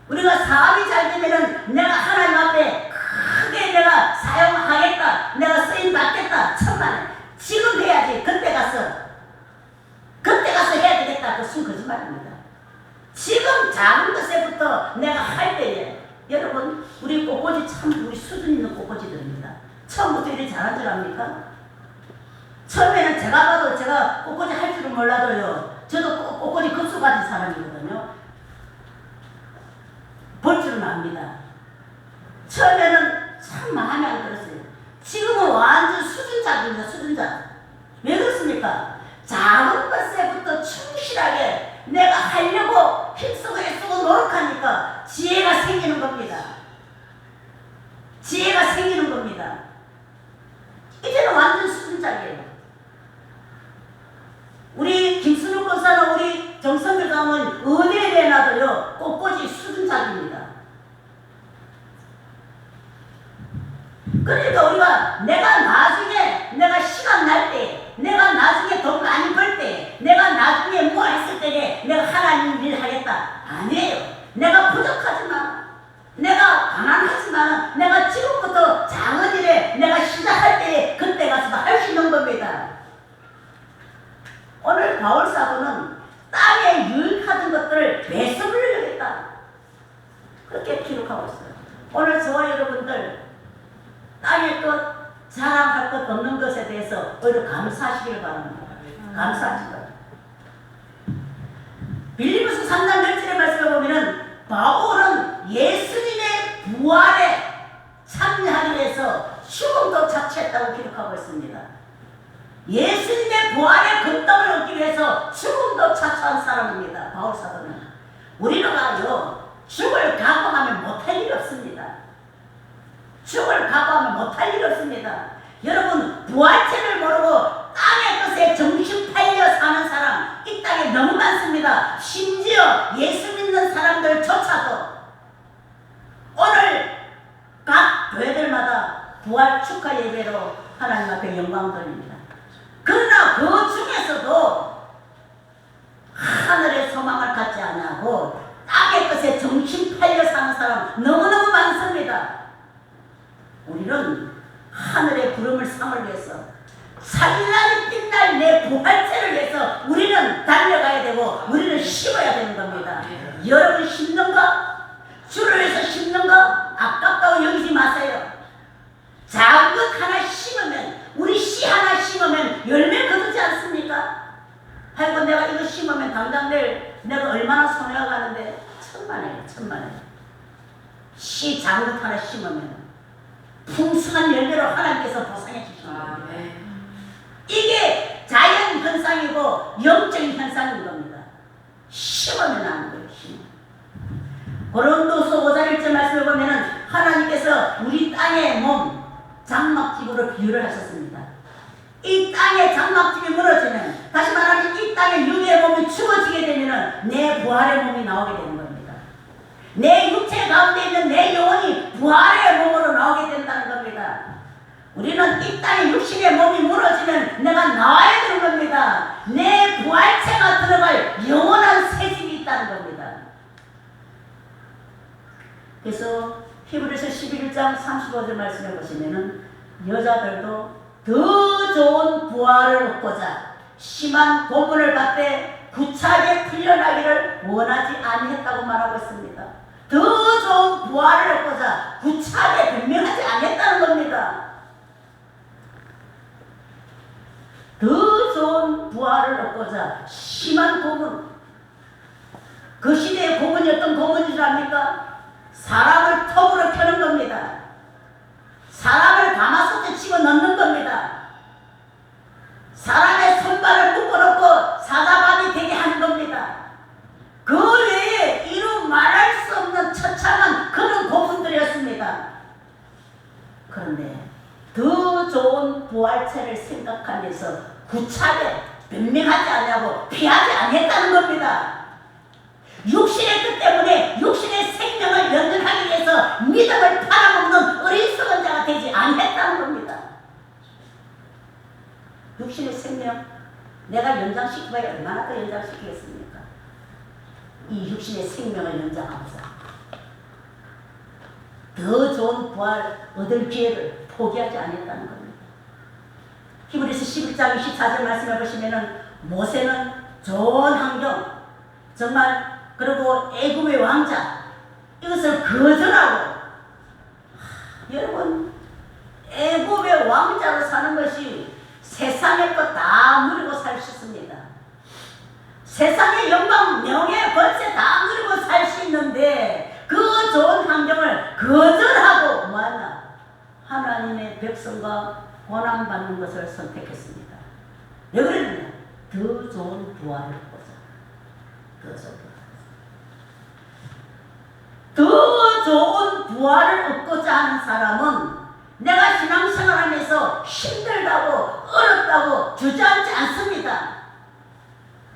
우리가 사업이 잘 되면은 내가 하나님 앞에 크게 내가 사용하겠다, 내가 쓰임 받겠다, 천만에 지금 해야지. 그때 가서 해야 되겠다. 그것은 거짓말입니다. 지금 작은 것에부터 내가 할 때에 여러분 우리 꽃꽂이 참 우리 수준 있는 꽃꽂이들입니다. 처음부터 이렇게 잘한 줄 압니까? 처음에는 제가 봐도 제가 꽃꽂이 할 줄은 몰라도요. 저도 꽃꽂이 급수 가진 사람이거든요. 볼 줄은 압니다. 처음에는 참 마음에 안 들었어요. 지금은 완전 수준자입니다. 수준자. 왜 그렇습니까? 작은 것에부터 충실하게 내가 하려고 힘쓰고 애쓰고 노력하니까 지혜가 생기는 겁니다. 지혜가 생기는 겁니다. 이제는 완전 수준자예요. 우리 김순욱 권사는 우리 정성교 장은 어디에 내놔도요 꽃꽂이 수준자입니다. 그러니까 우리가 내가 나중에 내가 시간 날 때, 내가 나중에 돈 많이 벌 때, 내가 나중에 뭐 했을 때 내가 하나님 일 하겠다. 아니에요. 내가 부족하지만, 내가 가난하지만, 내가 지금부터 작은 일에 내가 시작할 때 그때 가서 할 수 있는 겁니다. 오늘 바울 사도는 땅에 유익하던 것들을 매섭을 하겠다. 그렇게 기록하고 있어요. 오늘 저와 여러분들 땅의 것, 자랑할 것 없는 것에 대해서 오히려 감사하시길 바랍니다. 감사하시길 바랍니다. 빌립보서 3장 1절의 말씀을 보면은 바울은 예수님의 부활에 참여하기 위해서 죽음도 자처했다고 기록하고 있습니다. 예수님의 부활의 근덕을 얻기 위해서 죽음도 자처한 사람입니다. 바울 사도는. 우리는요 죽을 각오하면 못할 일이 없습니다. 죽을 각오하면 못할 일이 없습니다. 여러분 부활체를 모르고 땅의 것에 정신 팔려 사는 사람 이 땅에 너무 많습니다. 심지어 예수 믿는 사람들조차도 오늘 각 교회들마다 부활 축하 예배로 하나님 앞에 영광 돌립니다. 그러나 그 중에서도 하늘의 소망을 갖지 않고 땅의 것에 정신 팔려 사는 사람 너무너무 많습니다. 우리는 하늘의 구름을 삼을 위해서 찬란히 빛날 내 부활체를 위해서 우리는 달려가야 되고 우리는 심어야 되는 겁니다. 여러분 심는가? 주를 위해서 심는가? 아깝다고 여기지 마세요. 작은 것 하나 심으면 우리 씨 하나 심으면 열매 거두지 않습니까? 아이고 내가 이거 심으면 당장 내일 내가 얼마나 손해가 가는데 천만에 씨 작은 것 하나 심으면 풍성한 열매로 하나님께서 보상해 주시는 겁니다. 이게 자연 현상이고 영적인 현상인 겁니다. 심으면 안 돼요. 고린도서 5장 1절 말씀을 보면은 하나님께서 우리 땅의 몸 장막집으로 비유를 하셨습니다. 이 땅의 장막집이 무너지면 다시 말하면 이 땅의 육의 몸이 죽어지게 되면은 내 부활의 몸이 나오게 되는 겁니다. 내 육체 가운데 있는 내 영혼이 부활의 몸으로 나오게 된다는 겁니다. 우리는 이 땅의 육신의 몸이 무너지면 내가 나와야 되는 겁니다. 내 부활체가 들어갈 영원한 새집이 있다는 겁니다. 그래서 히브리서 11장 35절 말씀해 보시면은 여자들도 더 좋은 부활을 얻고자 심한 고문을 받되 구차하게 풀려나기를 원하지 아니했다고 말하고 있습니다. 더 좋은 부활을 얻고자 구차하게 변명하지 않았다는 겁니다. 더 좋은 부활을 얻고자 심한 고문. 그 시대의 고문이 어떤 고문인 줄 압니까? 사람을 톱으로 펴는 겁니다. 사람을 가마솥에 집어넣는 겁니다. 사람의 손발을 묶어놓고 사자밥이 되게 하는 겁니다. 그 외에 이루 말할 수 없는 처참한 그런 고문들이었습니다. 그런데 더 좋은 부활체를 생각하면서 구차하게 변명하지 않냐고 피하지 않았다는 겁니다. 육신의 뜻 때문에 육신의 생명을 연연하기 위해서 믿음을 팔아먹는 어리석은 자가 되지 않았다는 겁니다. 육신의 생명 내가 연장시키면 얼마나 더 연장시키겠습니까? 이 육신의 생명을 연장하면서 더 좋은 부활 얻을 기회를 포기하지 않았다는 겁니다. 히브리서 11장 24절 말씀해 보시면은 모세는 좋은 환경 정말 그리고 애굽의 왕자 이것을 거절하고 여러분 애굽의 왕자로 사는 것이 세상의 것 다 누리고 살 수 있습니다. 세상의 영광, 명예, 권세 다 누리고 살 수 있는데 그 좋은 환경을 거절하고 뭐하냐? 하나님의 백성과 고난받는 것을 선택했습니다. 왜 그랬느냐? 더 좋은 부활을 보자. 더 좋은 부활을 얻고자 하는 사람은 내가 신앙생활하면서 힘들다고 어렵다고 주저앉지 않습니다.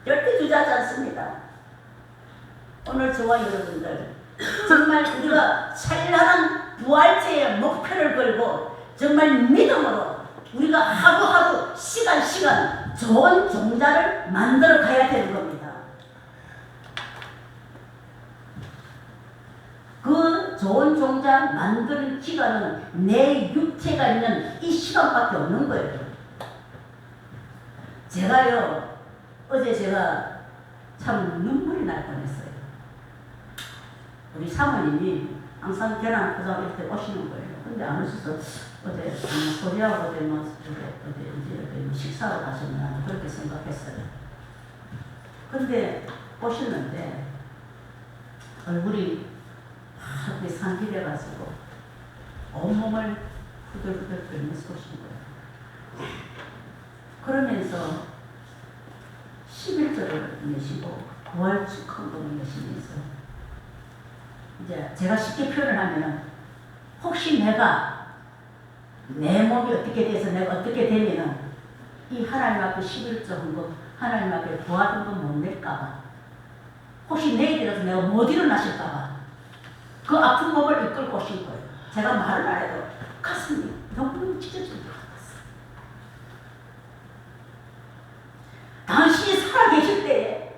절대 주저하지 않습니다. 오늘 저와 여러분들 정말 우리가 찬란한 부활체의 목표를 걸고 정말 믿음으로 우리가 하루하루 시간 좋은 종자를 만들어 가야 되는 겁니다. 그 좋은 종자 만드는 기간은 내 육체가 있는 이 시간밖에 없는 거예요. 제가요, 어제 제가 참 눈물이 날 뻔했어요. 우리 사모님이 항상 계란 포장 이렇게 오시는 거예요. 근데 안 오셔서 어제 소리하고 어제 이제 식사를 가셨나 그렇게 생각했어요. 근데 오셨는데 얼굴이 하얗게 상기돼가지고 온몸을 후들후들 떨면서 오신 거예요. 그러면서 11절을 내시고 부활 축헌금을 내시면서 이제 제가 쉽게 표현을 하면은 혹시 내 몸이 어떻게 돼서 내가 어떻게 되면은 이 하나님 앞에 11조 헌금 하나님 앞에 부활 헌금 못 낼까봐 혹시 내일이라도 내가 못 일어나실까봐 그 아픈 몸을 이끌고 오신 거예요. 제가 말을 안 해도 가슴이 너무 찢어질 것 같았어요. 당신이 살아계실 때에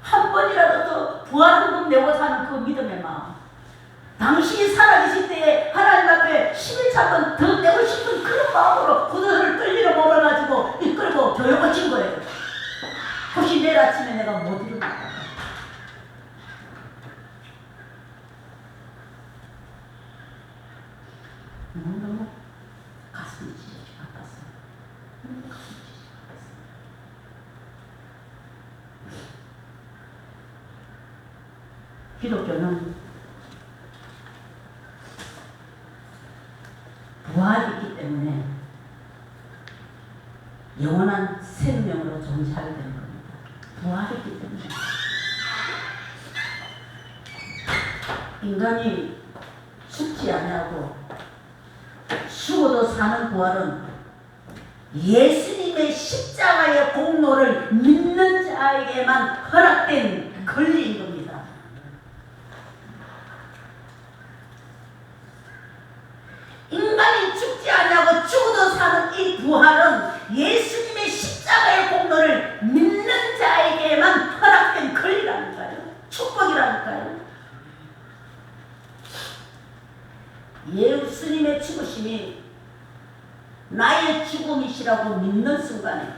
한 번이라도 더 부활헌금 내고자 하는 그 믿음의 마음, 당신이 살아계실 때에 하나님 앞에 11차번 더 내고 싶은 그런 마음으로 후들후들 떨리는 몸을 가지고 이끌고 교회 오신 거예요. 혹시 내일 아침에 내가 못 일어날까? 너무 가슴이 찢어질 것 같았어요. 너무 가슴이 찢어질 것 같았어요. 기독교는 부활이 있기 때문에 영원한 생명으로 존재하게 되는 겁니다. 부활이 있기 때문에 인간이 죽지 아니하고 죽어도 사는 부활은 예수님의 십자가의 공로를 믿는 자에게만 허락된 권리인 겁니다. 인간이 죽지 아니하고 죽어도 사는 이 부활은 예수님의 십자가의 공로를 믿는 자에게만 허락된 권리라니까요. 축복이라니까요. 예수님의 죽으심이 나의 죽음이시라고 믿는 순간에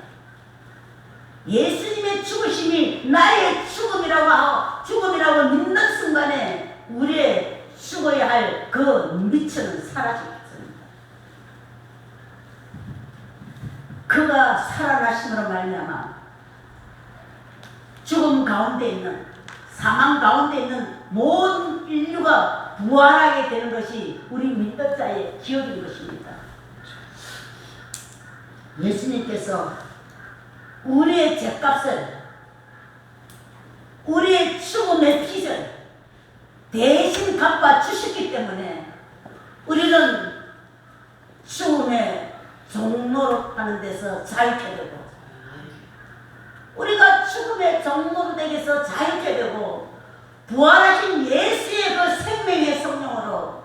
예수님의 죽으심이 나의 죽음이라고 믿는 순간에 우리의 죽어야 할 그 미천은 사라집니다. 그가 살아나심으로 말미암아 죽음 가운데 있는 사망 가운데 있는 모든 인류가 부활하게 되는 것이 우리 믿는 자의 기억인 것입니다. 예수님께서 우리의 죄값을 우리의 죽음의 빚을 대신 갚아 주셨기 때문에 우리는 죽음의 종로로 하는 데서 자유케 되고 우리가 죽음의 종로로 되게서 자유케 되고 부활하신 예수의 그 생명의 성령으로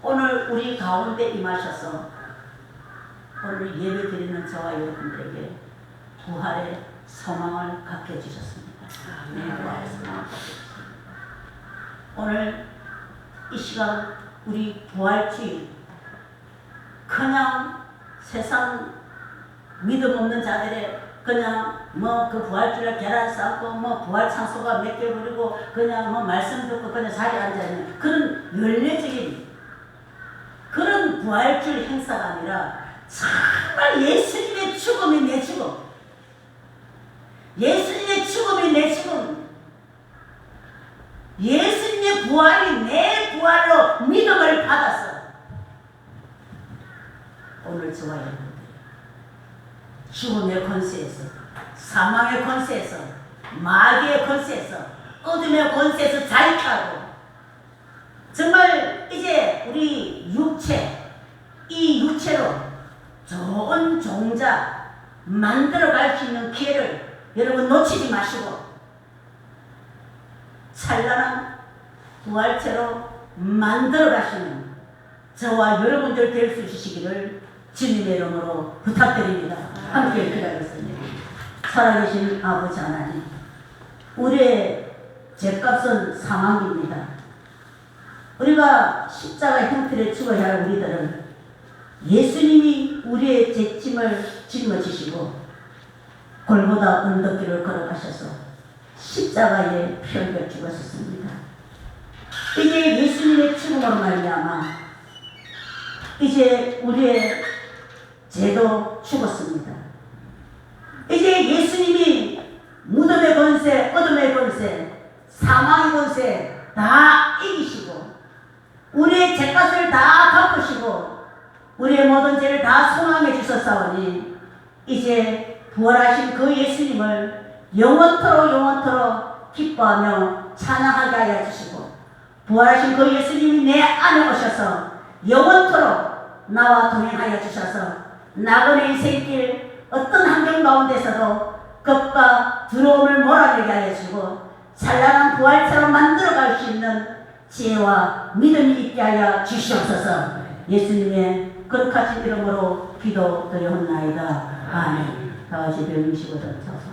오늘 우리 가운데 임하셔서 오늘 예배 드리는 저와 여러분들에게 부활의 소망을 갖게 해주셨습니다. 네, 부활의 소망을 갖게 해주셨습니다. 오늘 이 시간 우리 부활주일 그냥 세상 믿음 없는 자들의 그냥 그 부활주일에 계란 쌓고 부활 창소가 몇 개 부리고 그냥 말씀 듣고 그냥 자리에 앉아있는 그런 연례적인 그런 부활주일 행사가 아니라 정말 예수님의 죽음이 내 죽음. 예수님의 죽음이 내 죽음. 예수님의 부활이 내 부활로 믿음을 받아서 오늘 저와 여러분들 죽음의 권세에서, 사망의 권세에서, 마귀의 권세에서, 어둠의 권세에서 자유하고 정말 이제 우리 육체, 이 육체로 좋은 종자 만들어갈 수 있는 기회를 여러분 놓치지 마시고 찬란한 부활체로 만들어가시는 저와 여러분들 될 수 있으시기를 주님의 이름으로 부탁드립니다. 함께 기도하겠습니다. 살아계신 아버지 하나님, 우리의 죄값은 사망입니다. 우리가 십자가 형태를 죽어야 할 우리들은 예수님이 우리의 죄짐을 짊어지시고 골고다 언덕길을 걸어가셔서 십자가에 피 흘려 죽으셨습니다. 이제 예수님의 죽음으로 말미암아 이제 우리의 죄도 죽었습니다. 이제 예수님이 무덤의 권세, 어둠의 권세, 사망의 권세 다 이기시고 우리의 죄값을 다 갚으시고 우리의 모든 죄를 다 소망해 주셨사오니 이제 부활하신 그 예수님을 영원토록 기뻐하며 찬양하게 하여 주시고 부활하신 그 예수님이 내 안에 오셔서 영원토록 나와 동행하여 주셔서 나그네 인생길 어떤 환경 가운데서도 겁과 두려움을 몰아내게 하여 주고 찬란한 부활처럼 만들어갈 수 있는 지혜와 믿음이 있게 하여 주시옵소서. 예수님의 거룩하신 이름으로 기도드려옵나이다. 아멘. 다 같이 배우시고 던져서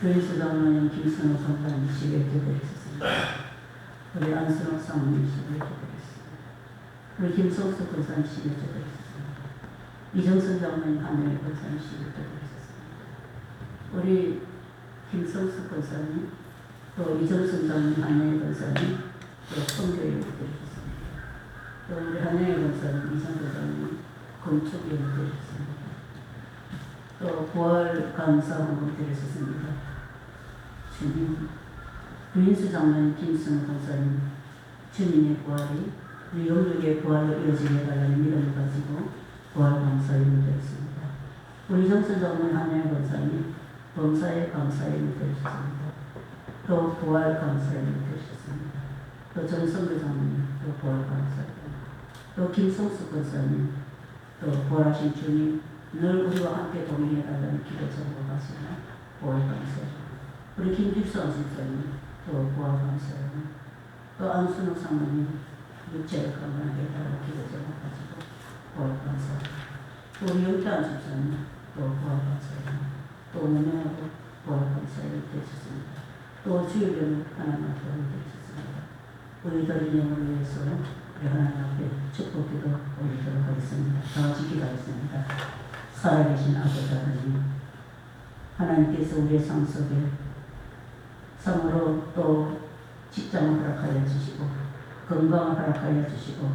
교회수장로님 김선호 선생님 집에 기도해 주셨습니다. 우리 안순옥 사모님 시켜드렸습니다. 우리 김성수 권사님 시켜드렸습니다. 이정선 장로님 한일 권사님 시켜드렸습니다. 우리 김성수 권사님 또 이정선 장로님 한일 권사님 또 성교회 드리셨습니다. 또 우리 한일 권사님 이정선 장로님 건축에 드리셨습니다. 또 부활 감사 한번 드렸습니다. 주님, 유인수 장로님, 김승우 권사님, 주님의 부활이 우리 영육의 부활로 이어지게 해달라는 믿음을 가지고 부활 감사에 드렸습니다. 우리 정선 장로님, 한일 권사님, 범사에 감사에 드렸습니다. 또 부활 감사에 드렸습니다. 또 정성교 장로님, 또 부활 감사에 또 김성수 권사님, 또 부활하신 주님, 늘 우리와 함께 동행해달라는 기도 제목을 가지고 부활 감사합니다. 우리 김길선 선생님, 또 부활 감사합니다. 또 안순옥 사모님, 육체를 건강하게 해달라는 기도 제목을 가지고 부활 감사합니다. 또 우리 영태한 집사님, 또 부활 감사합니다. 또 문명하고 부활 감사를 드리셨습니다. 또 주일을 하나님 앞에 올려드리셨습니다. 우리들의 영을 위해서 우리 하나님 앞에 축복 기도 올리도록 하겠습니다. 다 같이 기도하겠습니다. 살아계신 아버지 하나님, 하나님께서 우리의 삶 속에 삶으로 또 직장을 허락하여 주시고 건강을 허락하여 주시고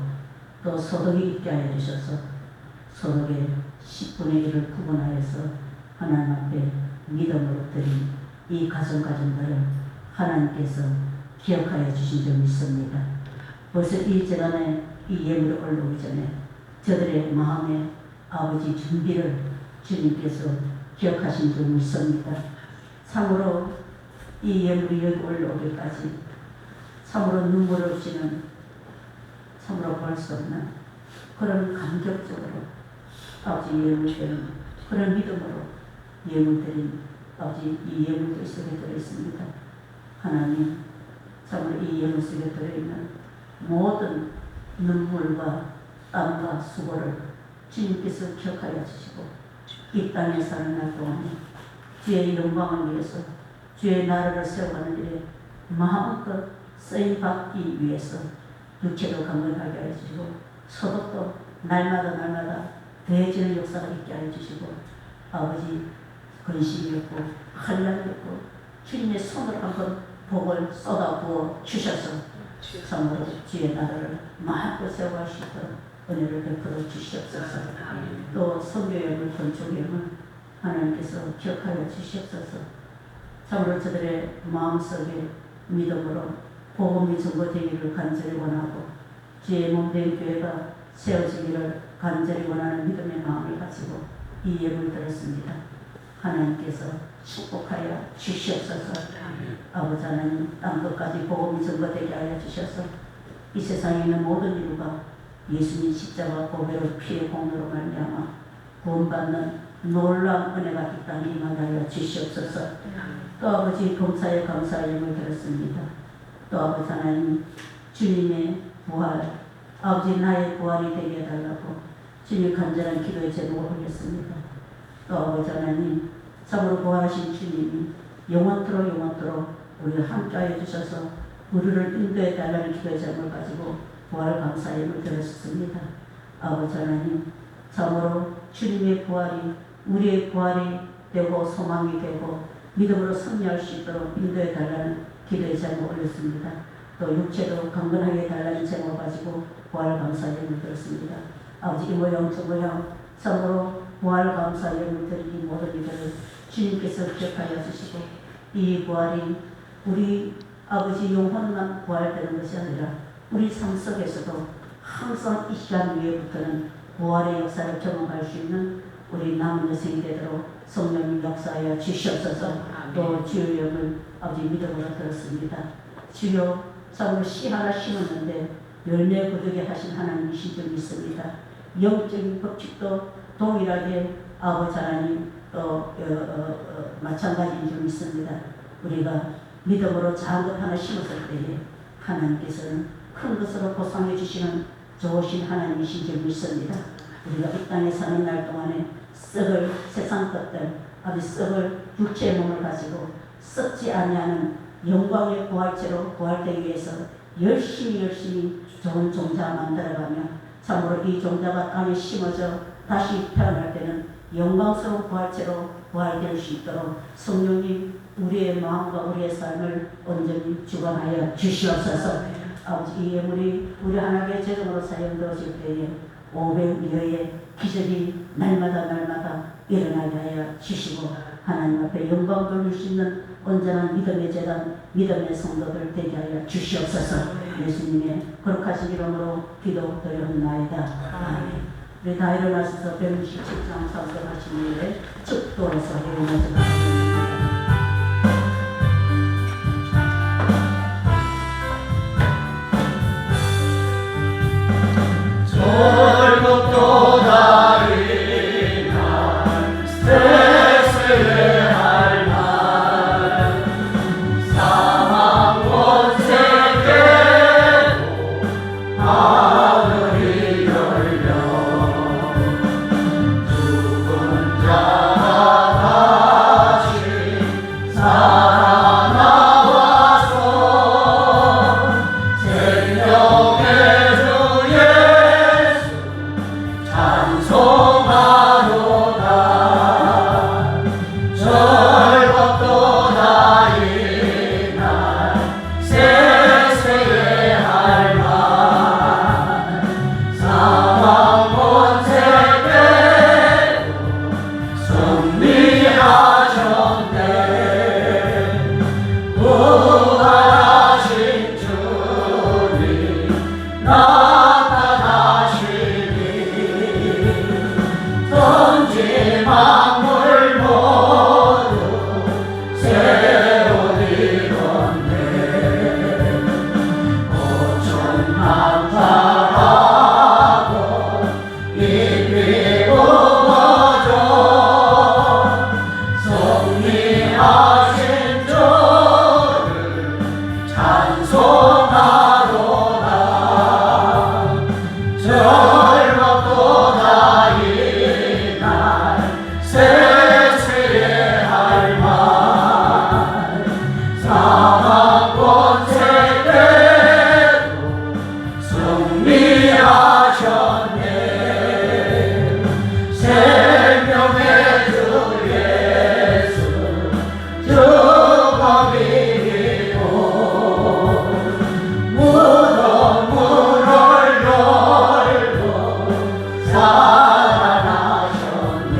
또 소득이 있게 하여 주셔서 소득의 10분의 1을 구분하여서 하나님 앞에 믿음으로 드린 이 가정들을 하나님께서 기억하여 주신 줄 믿습니다. 벌써 이 재단에 이 예물이 올라오기 전에 저들의 마음에 아버지 준비를 주님께서 기억하신 줄 믿습니다. 참으로 이 예물이 여기 올라오기까지 참으로 눈물 없이는 참으로 볼 수 없는 그런 감격적으로 아버지 예물드린 그런 믿음으로 예물드린 아버지 이 예물들 속에 들어있습니다. 하나님 참으로 이 예물 속에 들어있는 모든 눈물과 땀과 수고를 주님께서 기억하여 주시고 이 땅에 사는 날 동안에 주의 영광을 위해서 주의 나라를 세워가는 일에 마음껏 쓰임받기 위해서 육체도 강건하게 하여 주시고 소득도 날마다 더해지는 역사가 있게 하여 주시고 아버지 근심이 없고 환란이 없고 주님의 손으로 한번 복을 쏟아부어 주셔서 참으로 주의 나라를 마음껏 세워갈 수 있도록 은혜를 베풀어 주시옵소서. 또 성교회물 건축회물 하나님께서 기억하여 주시옵소서. 참으로 저들의 마음속에 믿음으로 복음이 전거되기를 간절히 원하고 주의 몸된 교회가 세워지기를 간절히 원하는 믿음의 마음을 가지고 이 예물 드렸습니다. 하나님께서 축복하여 주시옵소서. 아버지 하나님 땅 끝까지 복음이 전거되게 하여 주셔서 이 세상에 있는 모든 인류가 예수님 십자가 보배로 피의 공로로 말미암아 구원받는 놀라운 은혜가 이 땅에 임하게 하여 주시옵소서. 또 아버지 범사에 감사의 예물 드렸습니다. 또 아버지 하나님 주님의 부활 아버지 나의 부활이 되게 해달라고 주님 간절한 기도의 제목을 올렸습니다. 또 아버지 하나님 참으로 부활하신 주님이 영원토록 우리를 함께하여 주셔서 우리를 인도해 달라는 기도의 제목을 가지고 부활 감사의 예물 드렸습니다. 아버지 하나님 참으로 주님의 부활이 우리의 부활이 되고 소망이 되고 믿음으로 승리할 수 있도록 인도해 달라는 기도의 제목을 올렸습니다. 또 육체도 강건하게 달라는 제목을 가지고 부활 감사의 예물 드렸습니다. 아버지 이 모양 저 모양 참으로 부활 감사의 예물 드린 이 모든 이들을 주님께서 기억하여 주시고 이 부활이 우리 아버지 영혼만 부활되는 것이 아니라 우리 삶 속에서도 항상 이 시간 위에부터는 부활의 역사를 경험할 수 있는 우리 남은 여생이 되도록 성령님 역사하여 주시옵소서. 또 주의 영을 아버지 믿음으로 들었습니다. 주여 참으로 씨 하나 심었는데 열매 거두게 하신 하나님이신 줄 믿습니다. 영적인 법칙도 동일하게 아버지 하나님 또 마찬가지인 줄 믿습니다. 우리가 믿음으로 작은 것 하나 심었을 때에 하나님께서는 큰 것으로 보상해 주시는 좋으신 하나님이신 줄 믿습니다. 우리가 이 땅에 사는 날 동안에 썩을 세상 것들 아주 썩을 육체의 몸을 가지고 썩지 아니하는 영광의 부활체로 부활되기 위해서 열심히 좋은 종자 만들어가며 참으로 이 종자가 땅에 심어져 다시 태어날 때는 영광스러운 부활체로 부활될 수 있도록 성령님 우리의 마음과 우리의 삶을 온전히 주관하여 주시옵소서. 아버지 이 예물이 우리 하나님의 재정으로 사용되어질 때에 500여의 기적이 날마다 일어나게 하여 주시고 하나님 앞에 영광 돌릴 수 있는 온전한 믿음의 재단, 믿음의 성도들 되게 하여 주시옵소서. 예수님의 거룩하신 이름으로 기도드렸나이다. 아멘. 우리 다 일어나셔서 167장 상속하신 일에 축도해서 일어나서 절곡도 다리 날 세세의 할 날 사망 권세 깨고 하늘이 열려 죽은 자가 다시 살아나와서 생명의 주 예수 찬송하도다. 절곡도다 이날 세세의 할 말 사망 권세 깨고 승리하셨네. 부활하신 주님 나타나시니 천지 만물 모두 새로 이뤘네. 고천만사하고 잎이 굽어져 승리하신 주를 찬송하도다. 절곡도다 이날 세세의 할 말 사망 권세 깨고 승리하셨네. 생명의 주 예수 죽어 비기고 무덤문을 열고 살아나셨네.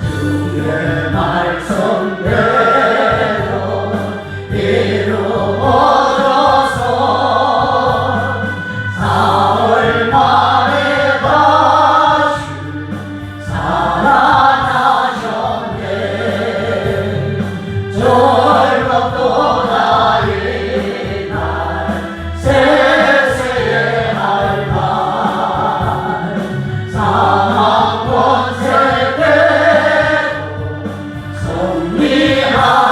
주의 말씀대로 이루어져서 사흘 만에 다시 살아나셨네. 절곡도다 이날 세세의 할 말 사망 권세 깨고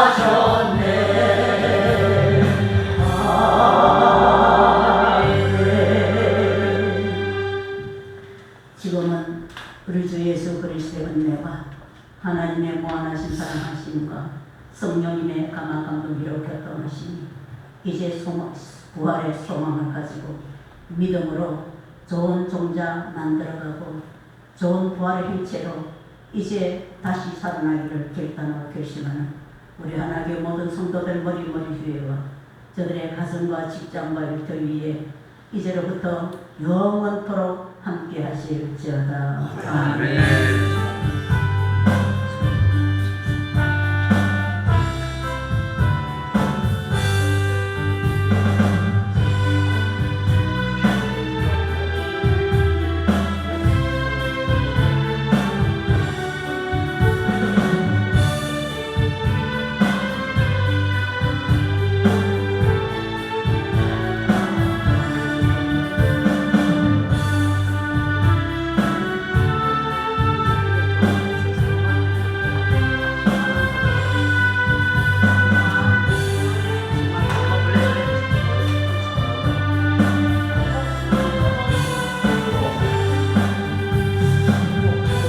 승리하셨네. 지금은 우리 주 예수 그리스도의 은혜와 하나님의 무한하신 사랑하심과 성령님의 강한 감동으로 교통하시니 이제 부활의 소망을 가지고 믿음으로 좋은 종자 만들어가고 좋은 부활의 행체로 이제 다시 살아나기를 결단하고 결심하는 우리 하나님의 모든 성도들 머리 위에와 저들의 가정과 직장과 일터 위에 이제로부터 영원토록 함께 하실지어다. 아멘.